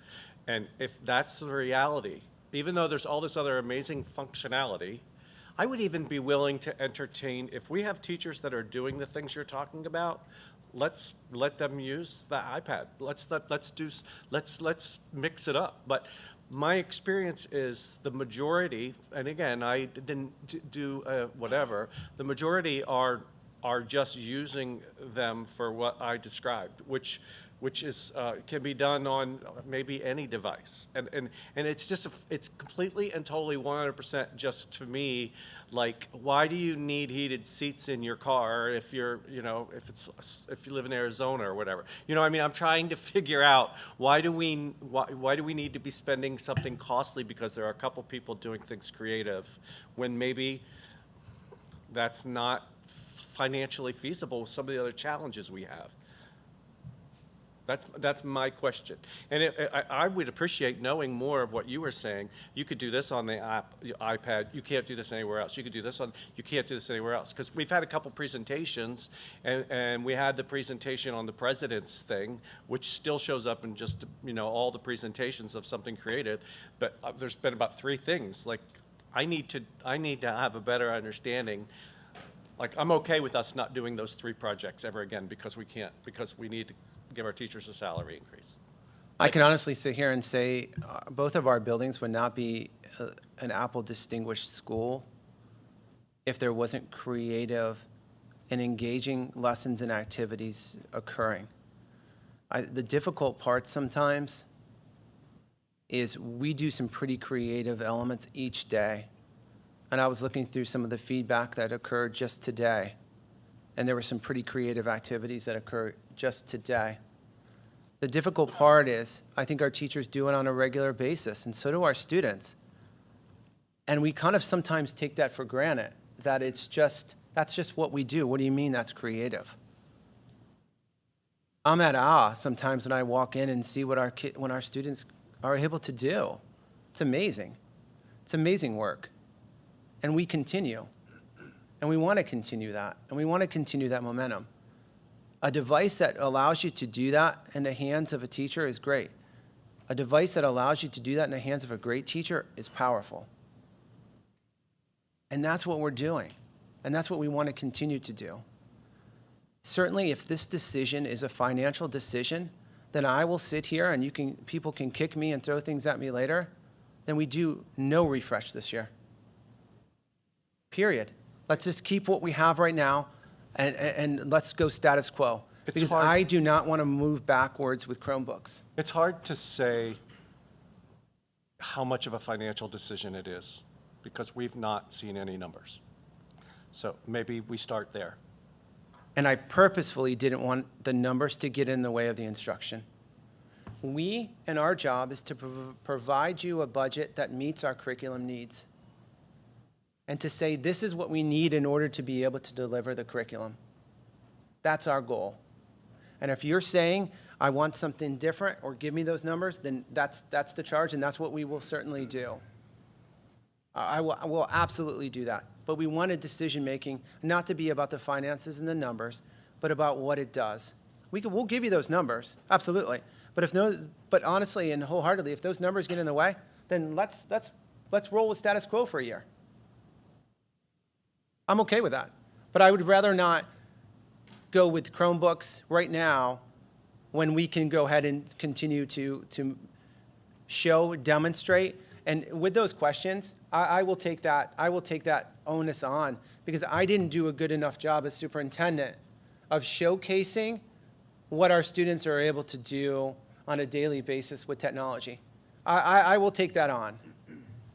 And if that's the reality, even though there's all this other amazing functionality, I would even be willing to entertain, if we have teachers that are doing the things you're talking about, let's let them use the iPad. Let's mix it up. But my experience is the majority, and again, I didn't do whatever, the majority are just using them for what I described, which is can be done on maybe any device, and it's just it's completely and totally 100% just, to me, like, why do you need heated seats in your car if you're, if you live in Arizona or whatever? I mean, I'm trying to figure out why do we need to be spending something costly because there are a couple people doing things creative when maybe that's not financially feasible with some of the other challenges we have. That's my question. And I would appreciate knowing more of what you were saying. You could do this on the iPad. You can't do this anywhere else. You could do this you can't do this anywhere else. Because we've had a couple presentations, and we had the presentation on the president's thing, which still shows up in just, all the presentations of something creative. But there's been about 3 things. Like, I need to have a better understanding. Like, I'm okay with us not doing those 3 projects ever again because we need to give our teachers a salary increase. I can honestly sit here and say both of our buildings would not be an Apple distinguished school if there wasn't creative and engaging lessons and activities occurring. The difficult part sometimes is we do some pretty creative elements each day. And I was looking through some of the feedback that occurred just today, and there were some pretty creative activities that occurred just today. The difficult part is, I think our teachers do it on a regular basis, and so do our students. And we kind of sometimes take that for granted, that that's just what we do. What do you mean that's creative? I'm at awe sometimes when I walk in and see what our students are able to do. It's amazing. It's amazing work. And we continue. And we want to continue that. And we want to continue that momentum. A device that allows you to do that in the hands of a teacher is great. A device that allows you to do that in the hands of a great teacher is powerful. And that's what we're doing. And that's what we want to continue to do. Certainly, if this decision is a financial decision, then I will sit here and people can kick me and throw things at me later. Then we do no refresh this year. Period. Let's just keep what we have right now. And let's go status quo. Because I do not want to move backwards with Chromebooks. It's hard to say how much of a financial decision it is because we've not seen any numbers. So maybe we start there. And I purposefully didn't want the numbers to get in the way of the instruction. We and our job is to provide you a budget that meets our curriculum needs. And to say, this is what we need in order to be able to deliver the curriculum. That's our goal. And if you're saying, I want something different, or give me those numbers, then that's the charge, and that's what we will certainly do. I will absolutely do that. But we wanted decision-making not to be about the finances and the numbers, but about what it does. We'll give you those numbers, absolutely. But honestly and wholeheartedly, if those numbers get in the way, then let's roll with status quo for a year. I'm okay with that. But I would rather not go with Chromebooks right now when we can go ahead and continue to show, demonstrate. And with those questions, I will take that onus on, because I didn't do a good enough job as superintendent of showcasing what our students are able to do on a daily basis with technology. I will take that on.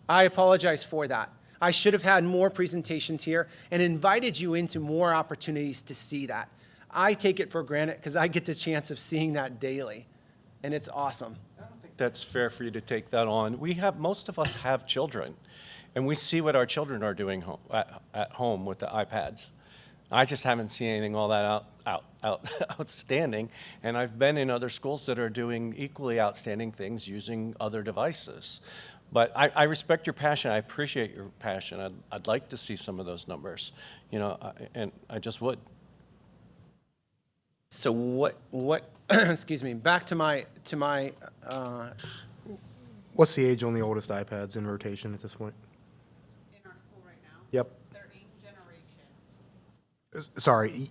I apologize for that. I should have had more presentations here and invited you into more opportunities to see that. I take it for granted because I get the chance of seeing that daily, and it's awesome. That's fair for you to take that on. Most of us have children, and we see what our children are doing at home with the iPads. I just haven't seen anything all that outstanding, and I've been in other schools that are doing equally outstanding things using other devices. But I respect your passion. I appreciate your passion. I'd like to see some of those numbers, and I just would. So what? Excuse me. Back to my. What's the age on the oldest iPads in rotation at this point? In our school right now? Yep. They're 8th generation. Sorry,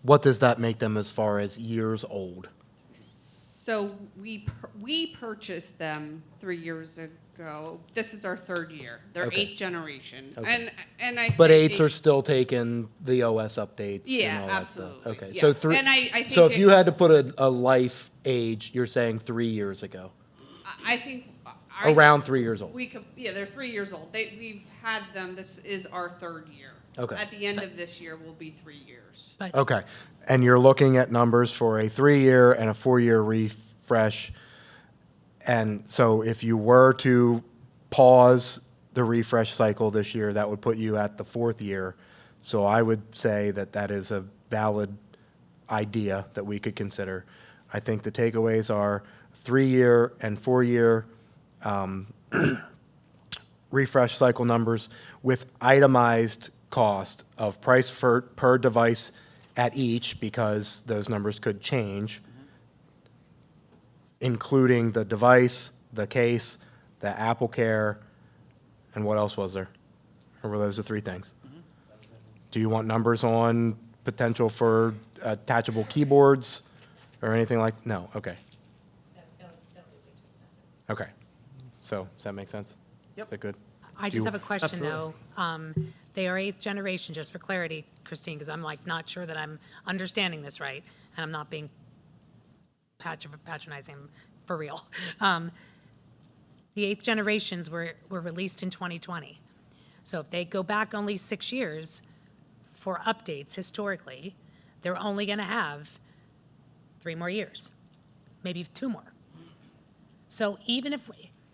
what does that make them as far as years old? So we purchased them 3 years ago. This is our 3rd year. They're Okay. 8th generation. Okay. And I But say 8s are still taking the OS updates Yeah, and all that stuff? absolutely, Okay, yeah. so three, And I think so if it- you had to put a life age, you're saying 3 years ago? I think. Around 3 years old? We could, yeah, they're 3 years old. We've had them, this is our 3rd year. Okay. At the end of this year will be 3 years. But Okay, and you're looking at numbers for a 3-year and a 4-year refresh. And so if you were to pause the refresh cycle this year, that would put you at the 4th year. So I would say that that is a valid idea that we could consider. I think the takeaways are 3-year and 4-year refresh cycle numbers with itemized cost of price per device at each, because those numbers could change, including the device, the case, the Apple Care, and what else was there? Or were those the 3 things? Do you want numbers on potential for attachable keyboards or anything like? No, okay. Okay, so does that make sense? Yep. Is that good? I Do just you- have a question, Absolutely. though. They are 8th generation, just for clarity, Christine, because I'm like not sure that I'm understanding this right, and I'm not being patronizing for real. The 8th generations were released in 2020. So if they go back only 6 years for updates historically, they're only going to have 3 more years, maybe 2 more. So even if,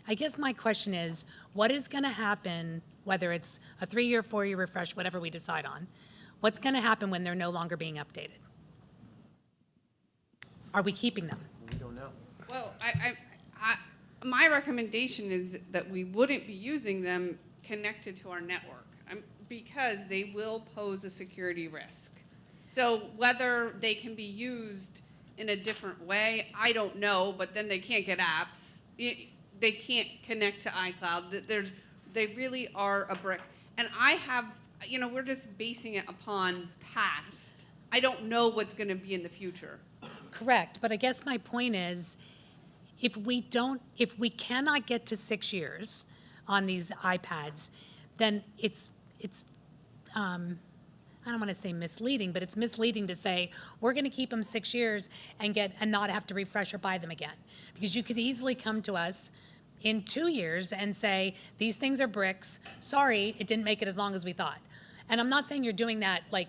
I guess my question is, what is going to happen, whether it's a 3-year, 4-year refresh, whatever we decide on, what's going to happen when they're no longer being updated? Are we keeping them? We don't know. Well, my recommendation is that we wouldn't be using them connected to our network, because they will pose a security risk. So whether they can be used in a different way, I don't know, but then they can't get apps. They can't connect to iCloud. They really are a brick. And we're just basing it upon past. I don't know what's going to be in the future. Correct, but I guess my point is, if we cannot get to 6 years on these iPads, then it's I don't want to say misleading, but it's misleading to say, we're going to keep them 6 years and not have to refresh or buy them again. Because you could easily come to us in 2 years and say, these things are bricks, sorry, it didn't make it as long as we thought. And I'm not saying you're doing that like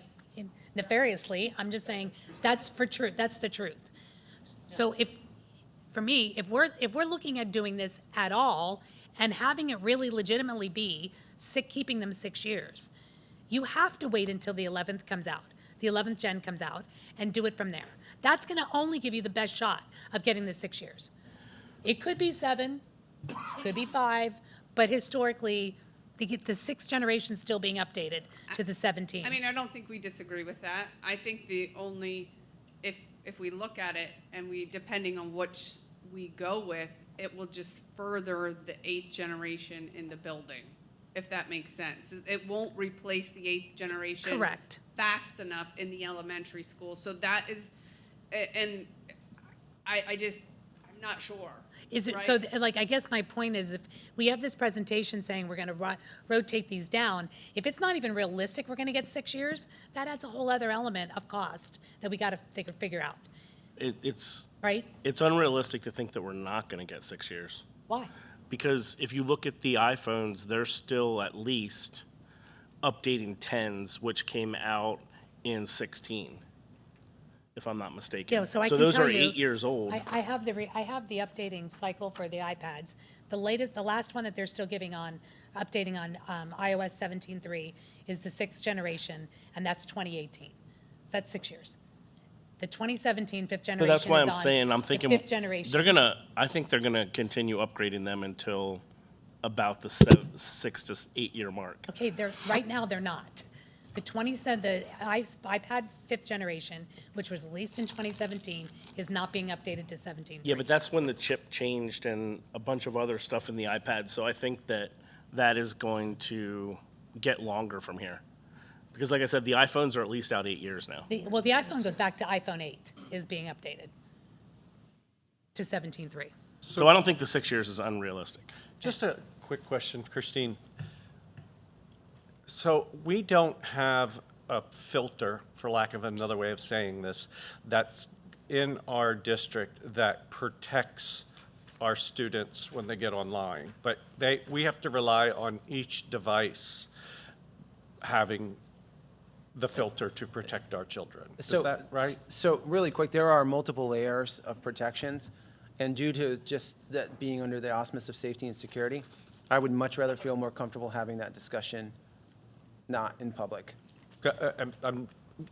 nefariously, I'm just saying that's the truth. So for me, if we're looking at doing this at all and having it really legitimately be keeping them 6 years, you have to wait until the 11th comes out, the 11th gen comes out, and do it from there. That's going to only give you the best shot of getting the 6 years. It could be 7, could be 5, but historically, the sixth generation still being updated to the 17. I mean, I don't think we disagree with that. I think the only, if we look at it and we, depending on which we go with, it will just further the 8th generation in the building, if that makes sense. It won't replace the 8th generation. Correct. Fast enough in the elementary school. So that is, and I'm not sure. Is it, right? so, like, I guess my point is, if we have this presentation saying we're gonna rotate these down, if it's not even realistic, we're gonna get 6 years, that adds a whole other element of cost that we gotta figure out, It's right? unrealistic to think that we're not going to get 6 years. Why? Because if you look at the iPhones, they're still at least updating 10s, which came out in 16, if I'm not mistaken. Yeah, so I can those tell are you, 8 years old. I have the updating cycle for the iPads. The last one that they're still updating on iOS 17.3 is the 6th generation, and that's 2018. So that's 6 years. The 2017 fifth So generation that's why is I'm on saying, I'm the thinking, 5th generation. I think they're gonna continue upgrading them until about the 6 to 8 year mark. Okay, right now, they're not. The iPad 5th generation, which was released in 2017, is not being updated to 17.3. Yeah, but that's when the chip changed and a bunch of other stuff in the iPad, so I think that is going to get longer from here. Because like I said, the iPhones are at least out 8 years now. The iPhone goes back to iPhone 8 is being updated to 17.3. So I don't think the 6 years is unrealistic. Just a quick question, Christine. So we don't have a filter, for lack of another way of saying this, that's in our district that protects our students when they get online. But we have to rely on each device having the filter to protect our children. Is that right? So really quick, there are multiple layers of protections, and due to just that being under the auspice of safety and security, I would much rather feel more comfortable having that discussion not in public.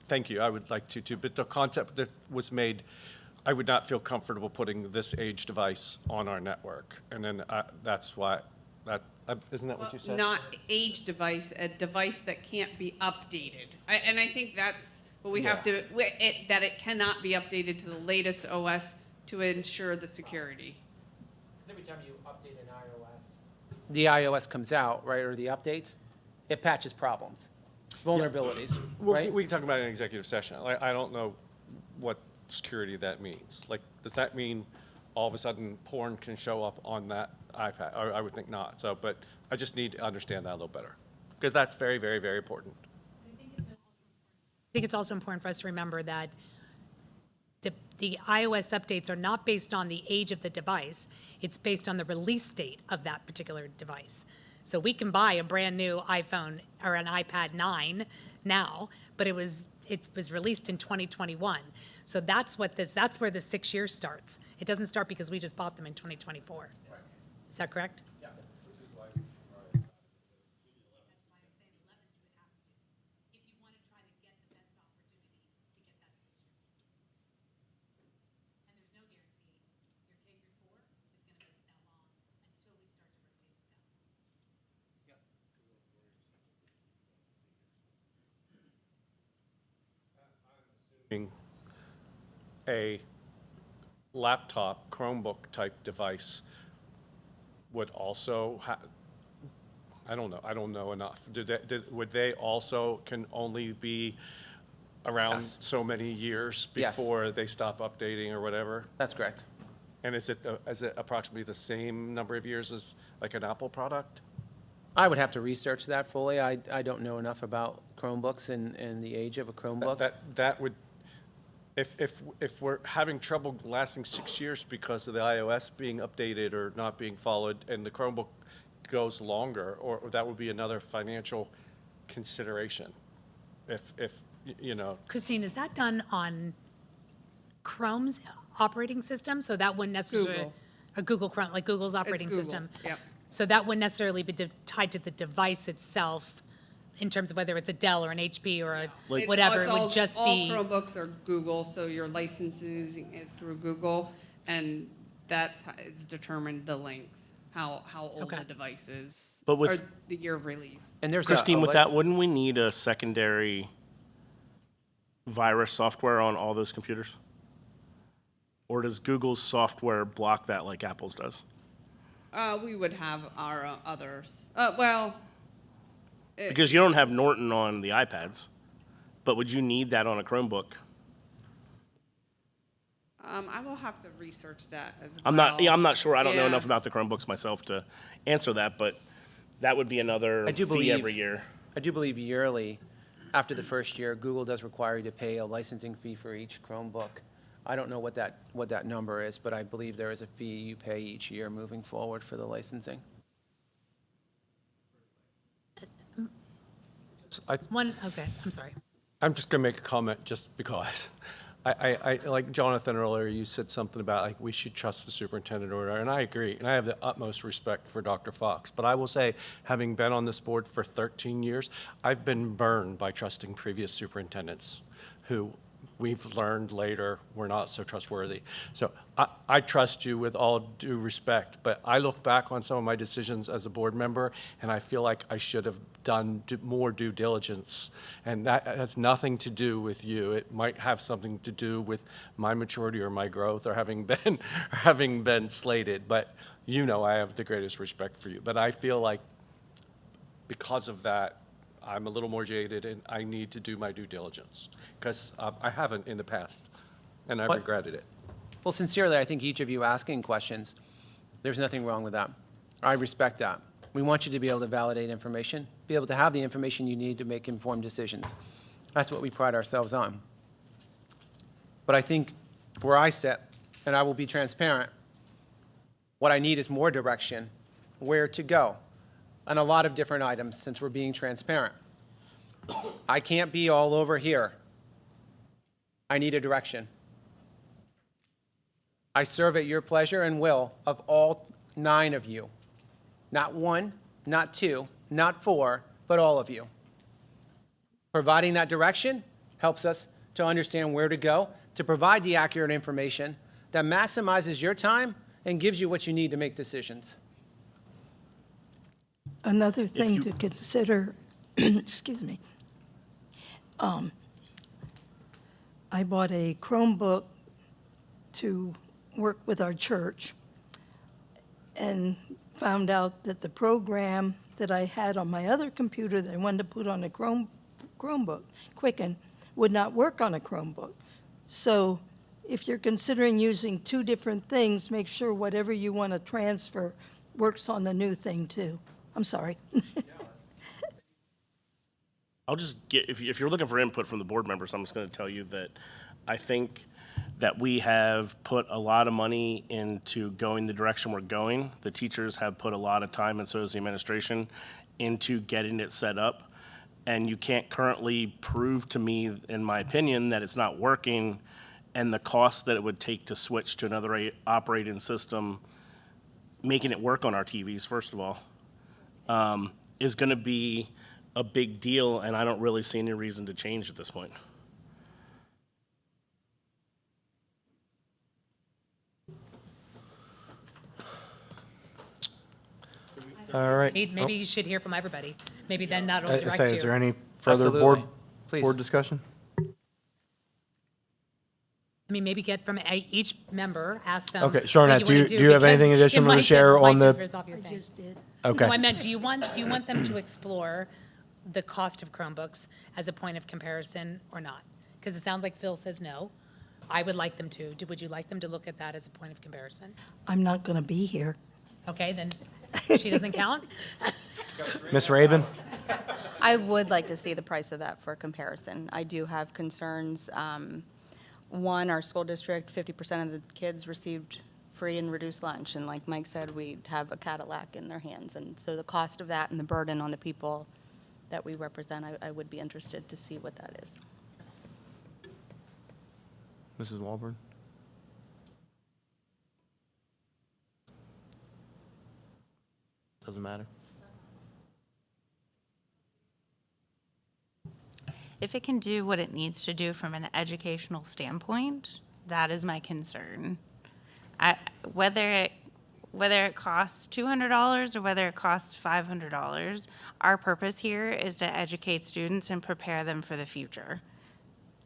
Thank you, I would like to too, but the concept that was made, I would not feel comfortable putting this age device on our network. And then that's why, isn't that what you said? Not age device, a device that can't be updated. And I think that's what we have to, that it cannot be updated to the latest OS to ensure the security. Every time you update an iOS, the iOS comes out, right, or the updates, it patches problems, vulnerabilities, right? We can talk about it in executive session. I don't know what security that means. Like, does that mean all of a sudden porn can show up on that iPad? I would think not. So, but I just need to understand that a little better, because that's very, very, very important. I think it's also important for us to remember that the iOS updates are not based on the age of the device. It's based on the release date of that particular device. So we can buy a brand-new iPhone or an iPad 9 now, but it was released in 2021. So that's where the 6 years starts. It doesn't start because we just bought them in 2024. Is that correct? Yeah. A laptop Chromebook type device would also I don't know enough. Would they also can only be around Yes. so many years Yes. before they stop updating or whatever? That's correct. And is it approximately the same number of years as like an Apple product? I would have to research that fully. I don't know enough about Chromebooks and the age of a Chromebook. That would, if we're having trouble lasting 6 years because of the iOS being updated or not being followed, and the Chromebook goes longer, or that would be another financial consideration. If you know, Christine, is that done on Chrome's operating system, so that wouldn't necessarily. Google. A Google Chrome, like Google's It's operating Google, system. yep. So that wouldn't necessarily be tied to the device itself, in terms of whether it's a Dell or an HP or a It's whatever, all- it would just All be. Chromebooks are Google, so your licensing is through Google, and that's how it's determined the length, how old Okay. the device is. But with- Or the year of release. And there's Christine, with that, wouldn't we need a secondary virus software on all those computers? Or does Google's software block that like Apple's does? We would have our others, well, Because you don't have Norton on the iPads, but would you need that on a Chromebook? I will have to research that as well. I'm not sure. I don't know Yeah. enough about the Chromebooks myself to answer that, but that would be another I do fee believe- every year. I do believe yearly, after the first year, Google does require you to pay a licensing fee for each Chromebook. I don't know what that number is, but I believe there is a fee you pay each year moving forward for the licensing. Okay, I'm sorry. I'm just going to make a comment just because. I like Jonathan earlier, you said something about like we should trust the superintendent order, and I agree, and I have the utmost respect for Dr. Fox. But I will say, having been on this board for 13 years, I've been burned by trusting previous superintendents who we've learned later were not so trustworthy. So I trust you with all due respect, but I look back on some of my decisions as a board member, and I feel like I should have done more due diligence. And that has nothing to do with you. It might have something to do with my maturity or my growth or having been slated. But you know I have the greatest respect for you. But I feel like because of that, I'm a little more jaded, and I need to do my due diligence, because I haven't in the past, and I What- regretted it. Well, sincerely, I think each of you asking questions, there's nothing wrong with that. I respect that. We want you to be able to validate information, be able to have the information you need to make informed decisions. That's what we pride ourselves on. But I think where I sit, and I will be transparent, what I need is more direction, where to go, on a lot of different items, since we're being transparent. I can't be all over here. I need a direction. I serve at your pleasure and will of all 9 of you. Not 1, not 2, not 4, but all of you. Providing that direction helps us to understand where to go, to provide the accurate information that maximizes your time and gives you what you need to make decisions. Another thing you- to consider, excuse me. I bought a Chromebook to work with our church and found out that the program that I had on my other computer that I wanted to put on a Chromebook, Quicken, would not work on a Chromebook. So if you're considering using 2 different things, make sure whatever you want to transfer works on the new thing too. I'm sorry. I'll just get, if you're looking for input from the board members, I'm just going to tell you that I think that we have put a lot of money into going the direction we're going. The teachers have put a lot of time, and so has the administration, into getting it set up. And you can't currently prove to me, in my opinion, that it's not working, and the cost that it would take to switch to another operating system, making it work on our TVs, first of all, is going to be a big deal, and I don't really see any reason to change at this point. All right. Maybe you should hear from everybody. Maybe then that'll I direct say, is there you. any further Absolutely. Please. board discussion? I mean, maybe get from each member, ask them. Okay, what Charlotte, wanna do you have because anything it additional to might share get- on might just the- whiz off your I thing. just did. Okay. No, I meant, do you want them to explore the cost of Chromebooks as a point of comparison or not? Because it sounds like Phil says no. I would like them to. Would you like them to look at that as a point of comparison? I'm not going to be here. Okay, then she doesn't count? Ms. Rabin? I would like to see the price of that for comparison. I do have concerns. One, our school district, 50% of the kids received free and reduced lunch, and like Mike said, we have a Cadillac in their hands. And so the cost of that and the burden on the people that we represent, I would be interested to see what that is. Mrs. Walburn? doesn't matter. If it can do what it needs to do from an educational standpoint, that is my concern. Whether it costs $200 or whether it costs $500, our purpose here is to educate students and prepare them for the future.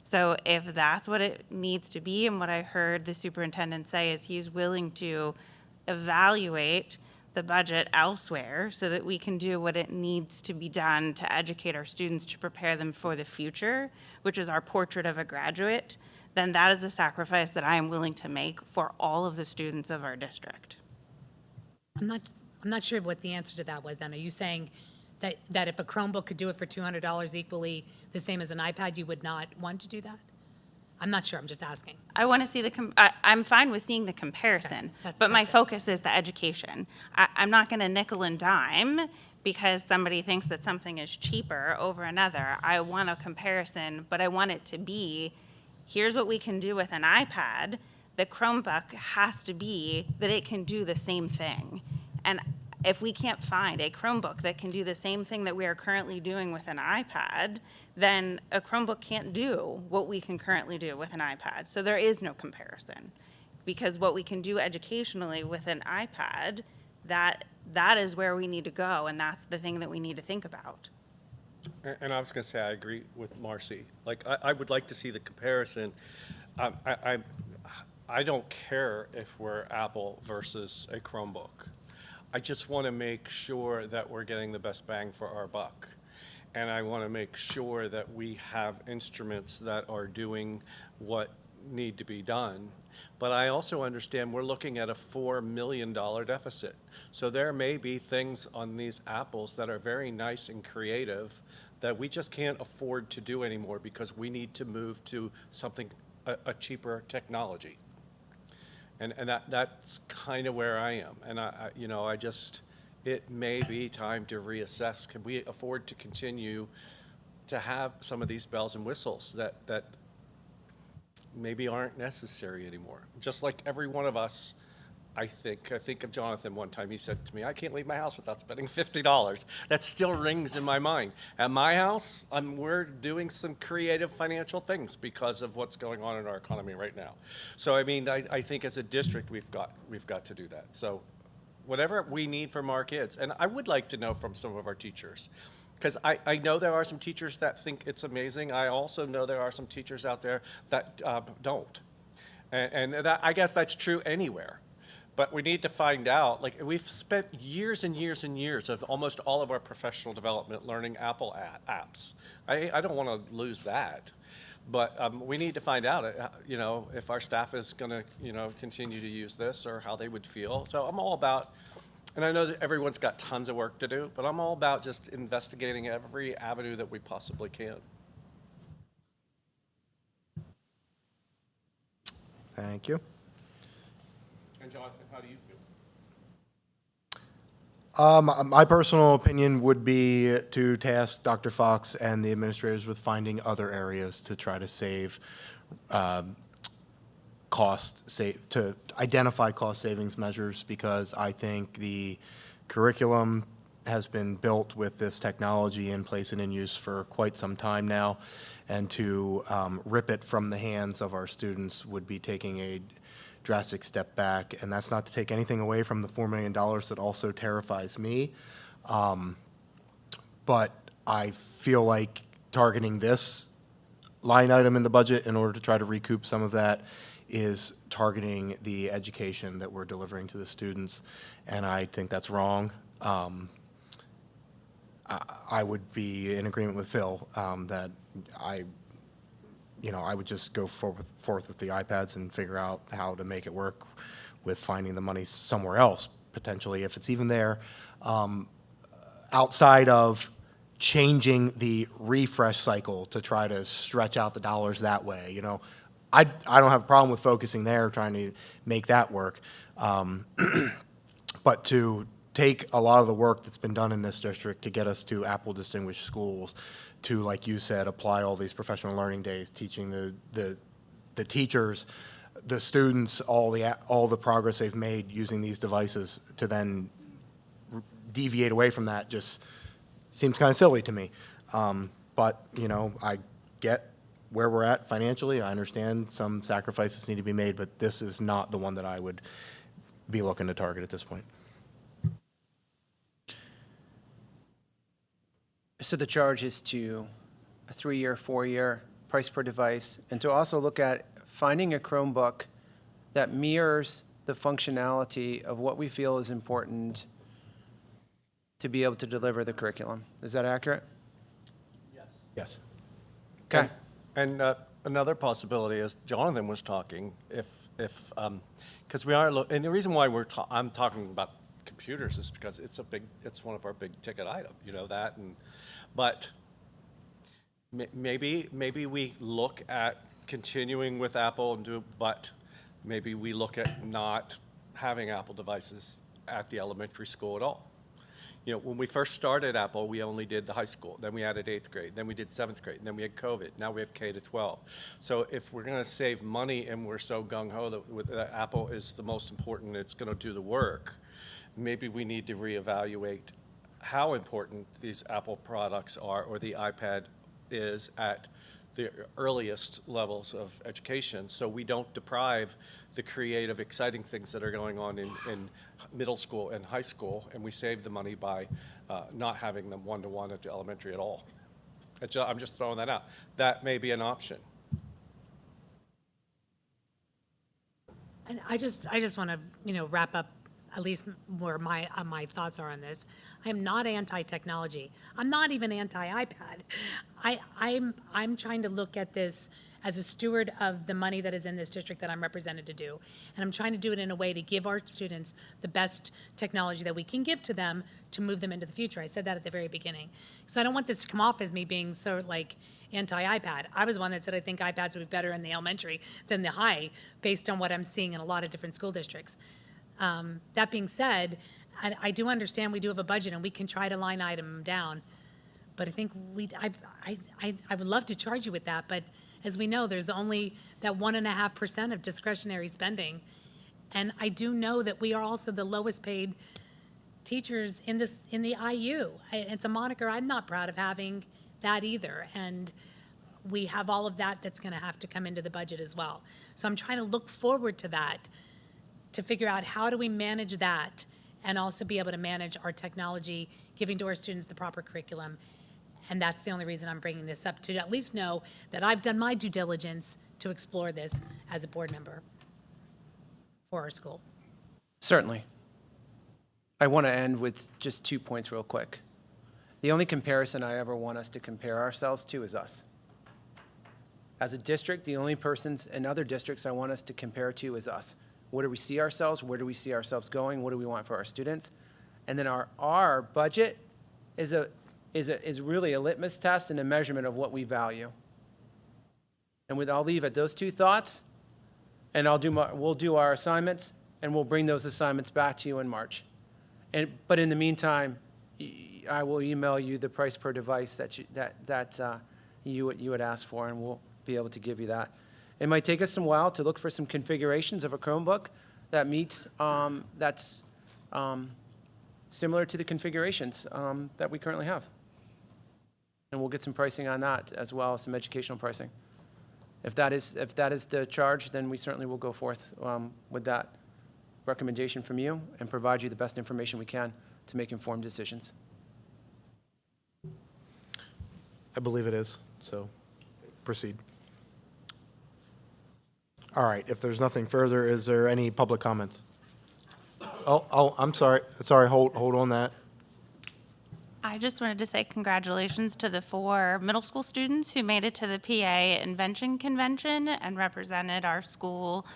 So if that's what it needs to be, and what I heard the superintendent say is he's willing to evaluate the budget elsewhere so that we can do what it needs to be done to educate our students to prepare them for the future, which is our portrait of a graduate, then that is a sacrifice that I am willing to make for all of the students of our district. I'm not sure what the answer to that was then. Are you saying that if a Chromebook could do it for $200 equally the same as an iPad, you would not want to do that? I'm not sure, I'm just asking. I want to see I'm fine with seeing the comparison, that's but my it. focus is the education. I'm not going to nickel and dime because somebody thinks that something is cheaper over another. I want a comparison, but I want it to be, here's what we can do with an iPad. The Chromebook has to be that it can do the same thing. And if we can't find a Chromebook that can do the same thing that we are currently doing with an iPad, then a Chromebook can't do what we can currently do with an iPad. So there is no comparison. Because what we can do educationally with an iPad, that is where we need to go, and that's the thing that we need to think about. And I was going to say, I agree with Marcy. Like, I would like to see the comparison. I don't care if we're Apple versus a Chromebook. I just want to make sure that we're getting the best bang for our buck. And I want to make sure that we have instruments that are doing what need to be done. But I also understand we're looking at a $4 million deficit. So there may be things on these apples that are very nice and creative that we just can't afford to do anymore because we need to move to something, a cheaper technology. And that's kind of where I am. And it may be time to reassess. Can we afford to continue to have some of these bells and whistles that maybe aren't necessary anymore? Just like every one of us, I think of Jonathan one time. He said to me, I can't leave my house without spending $50. That still rings in my mind. At my house, we're doing some creative financial things because of what's going on in our economy right now. So, I mean, I think as a district, we've got to do that. So whatever we need from our kids, and I would like to know from some of our teachers, because I know there are some teachers that think it's amazing. I also know there are some teachers out there that don't. And that, I guess that's true anywhere. But we need to find out, like, we've spent years and years and years of almost all of our professional development learning Apple apps. I don't want to lose that. But we need to find out, if our staff is going to, continue to use this or how they would feel. So I'm all about, and I know that everyone's got tons of work to do, but I'm all about just investigating every avenue that we possibly can. Thank you. And Jonathan, how do you feel? My personal opinion would be to task Dr. Fox and the administrators with finding other areas to try to save to identify cost savings measures, because I think the curriculum has been built with this technology in place and in use for quite some time now, and to rip it from the hands of our students would be taking a drastic step back. And that's not to take anything away from the $4 million that also terrifies me. But I feel like targeting this line item in the budget in order to try to recoup some of that is targeting the education that we're delivering to the students. And I think that's wrong. I would be in agreement with Phil that I would just go forth with the iPads and figure out how to make it work with finding the money somewhere else, potentially, if it's even there, outside of changing the refresh cycle to try to stretch out the dollars that way. I don't have a problem with focusing there, trying to make that work. But to take a lot of the work that's been done in this district to get us to Apple Distinguished Schools, to, like you said, apply all these professional learning days, teaching the teachers, the students, all the progress they've made using these devices, to then deviate away from that just seems kind of silly to me. But, you know, I get where we're at financially. I understand some sacrifices need to be made, but this is not the one that I would be looking to target at this point. So the charge is to a 3-year, 4-year price per device, and to also look at finding a Chromebook that mirrors the functionality of what we feel is important to be able to deliver the curriculum. Is that accurate? Yes. Okay. And another possibility, as Jonathan was talking, because we are, and the reason why I'm talking about computers is because it's one of our big ticket item, you know that, but maybe we look at continuing with Apple but maybe we look at not having Apple devices at the elementary school at all. You know, when we first started Apple, we only did the high school. Then we added 8th grade. Then we did 7th grade. And then we had COVID. Now we have K to 12. So if we're going to save money and we're so gung-ho that Apple is the most important, it's going to do the work, maybe we need to reevaluate how important these Apple products are, or the iPad is at the earliest levels of education, so we don't deprive the creative, exciting things that are going on in middle school and high school, and we save the money by not having them one-to-one at the elementary at all. I'm just throwing that out. That may be an option. And I just want to, you know, wrap up at least where my thoughts are on this. I am not anti-technology. I'm not even anti-iPad. I'm trying to look at this as a steward of the money that is in this district that I'm represented to do. And I'm trying to do it in a way to give our students the best technology that we can give to them to move them into the future. I said that at the very beginning. So I don't want this to come off as me being so like anti-iPad. I was one that said I think iPads would be better in the elementary than the high, based on what I'm seeing in a lot of different school districts. That being said, I do understand we do have a budget and we can try to line item down, but I think I would love to charge you with that, but as we know, there's only that 1.5% of discretionary spending. And I do know that we are also the lowest paid teachers in the IU. It's a moniker I'm not proud of having that either. And we have all of that that's gonna have to come into the budget as well. So I'm trying to look forward to that, to figure out how do we manage that and also be able to manage our technology, giving to our students the proper curriculum. And that's the only reason I'm bringing this up, to at least know that I've done my due diligence to explore this as a board member for our school. Certainly. I want to end with just 2 points real quick. The only comparison I ever want us to compare ourselves to is us. As a district, the only persons in other districts I want us to compare to is us. Where do we see ourselves? Where do we see ourselves going? What do we want for our students? And then our budget is really a litmus test and a measurement of what we value. And I'll leave at those 2 thoughts, and we'll do our assignments, and we'll bring those assignments back to you in March. But in the meantime, I will email you the price per device that you would ask for, and we'll be able to give you that. It might take us some while to look for some configurations of a Chromebook that meets, that's similar to the configurations that we currently have. And we'll get some pricing on that as well, some educational pricing. If that is the charge, then we certainly will go forth with that recommendation from you and provide you the best information we can to make informed decisions. I believe it is, so proceed. All right, if there's nothing further, is there any public comments? Oh, I'm sorry, hold on that. I just wanted to say congratulations to the 4 middle school students who made it to the PA Invention Convention and represented our school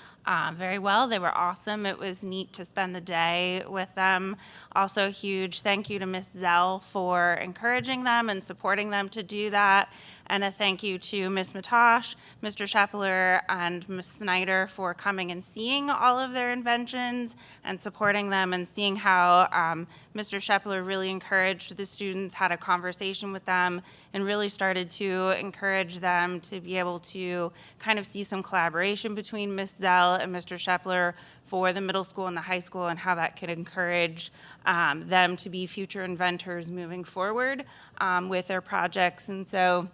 very well. They were awesome. It was neat to spend the day with them. Also, a huge thank you to Ms. Zell for encouraging them and supporting them to do that. And a thank you to Ms. Matosh, Mr. Shepler, and Ms. Snyder for coming and seeing all of their inventions and supporting them, and seeing how Mr. Shepler really encouraged the students, had a conversation with them, and really started to encourage them to be able to kind of see some collaboration between Ms. Zell and Mr. Shepler for the middle school and the high school, and how that could encourage them to be future inventors moving forward with their projects. And so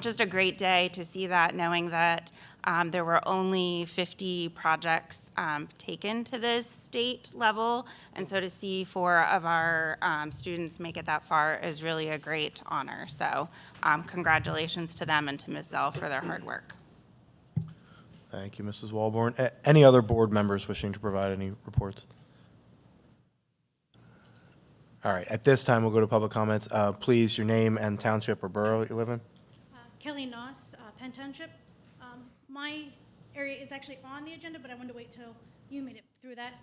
just a great day to see that, knowing that there were only 50 projects taken to this state level. And so to see 4 of our students make it that far is really a great honor. So congratulations to them and to Ms. Zell for their hard work. Thank you, Mrs. Walborn. Any other board members wishing to provide any reports? All right, at this time, we'll go to public comments. Please, your name and township or borough that you live in. Kelly Noss, Penn Township. My area is actually on the agenda, but I wanted to wait till you made it through that.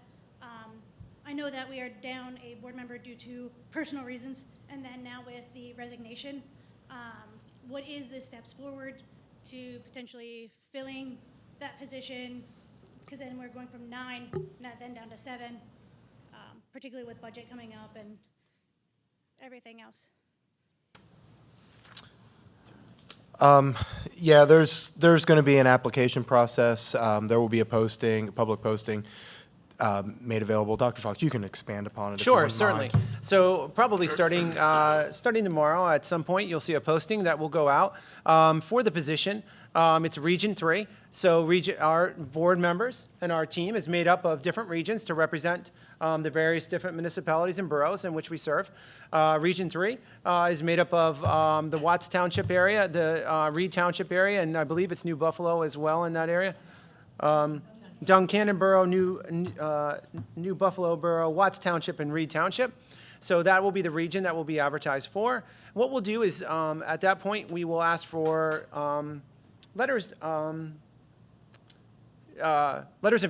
I know that we are down a board member due to personal reasons, and then now with the resignation, what is the steps forward to potentially filling that position? Because then we're going from 9, then down to 7, particularly with budget coming up and everything else. Yeah, there's going to be an application process. There will be a posting, a public posting made available. Dr. Fox, you can expand upon it if you Sure, wouldn't certainly. mind. So probably starting tomorrow at some point, you'll see a posting that will go out for the position. It's Region 3. So our board members and our team is made up of different regions to represent the various different municipalities and boroughs in which we serve. Region 3 is made up of the Watts Township area, the Reed Township area, and I believe it's New Buffalo as well in that area. Duncannon Borough, New Buffalo Borough, Watts Township, and Reed Township. So that will be the region that will be advertised for. What we'll do is, at that point, we will ask for letters of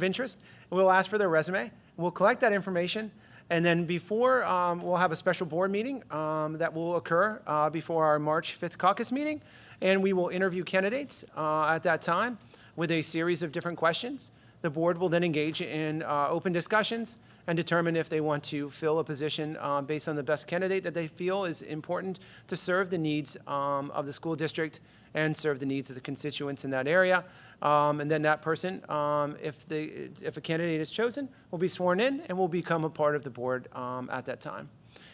interest. We'll ask for their resume. We'll collect that information, and then before, we'll have a special board meeting that will occur before our March 5th caucus meeting, and we will interview candidates at that time with a series of different questions. The board will then engage in open discussions and determine if they want to fill a position based on the best candidate that they feel is important to serve the needs of the school district and serve the needs of the constituents in that area. And then that person, if a candidate is chosen, will be sworn in and will become a part of the board at that time.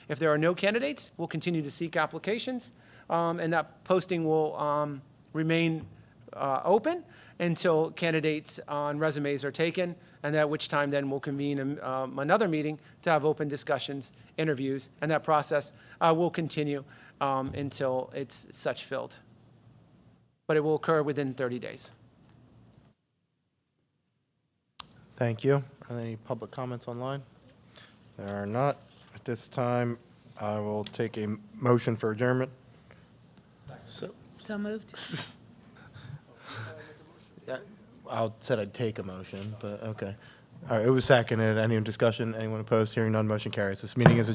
If there are no candidates, we'll continue to seek applications, and that posting will remain open until candidates on resumes are taken, and at which time then we'll convene another meeting to have open discussions, interviews, and that process will continue until it's such filled. But it will occur within 30 days. Thank you. Are there any public comments online? There are not. At this time, I will take a motion for adjournment. So moved. Yeah, I said I'd take a motion, but okay. All right, it was seconded. Any discussion? Anyone opposed? Hearing none, motion carries. This meeting is adjourned.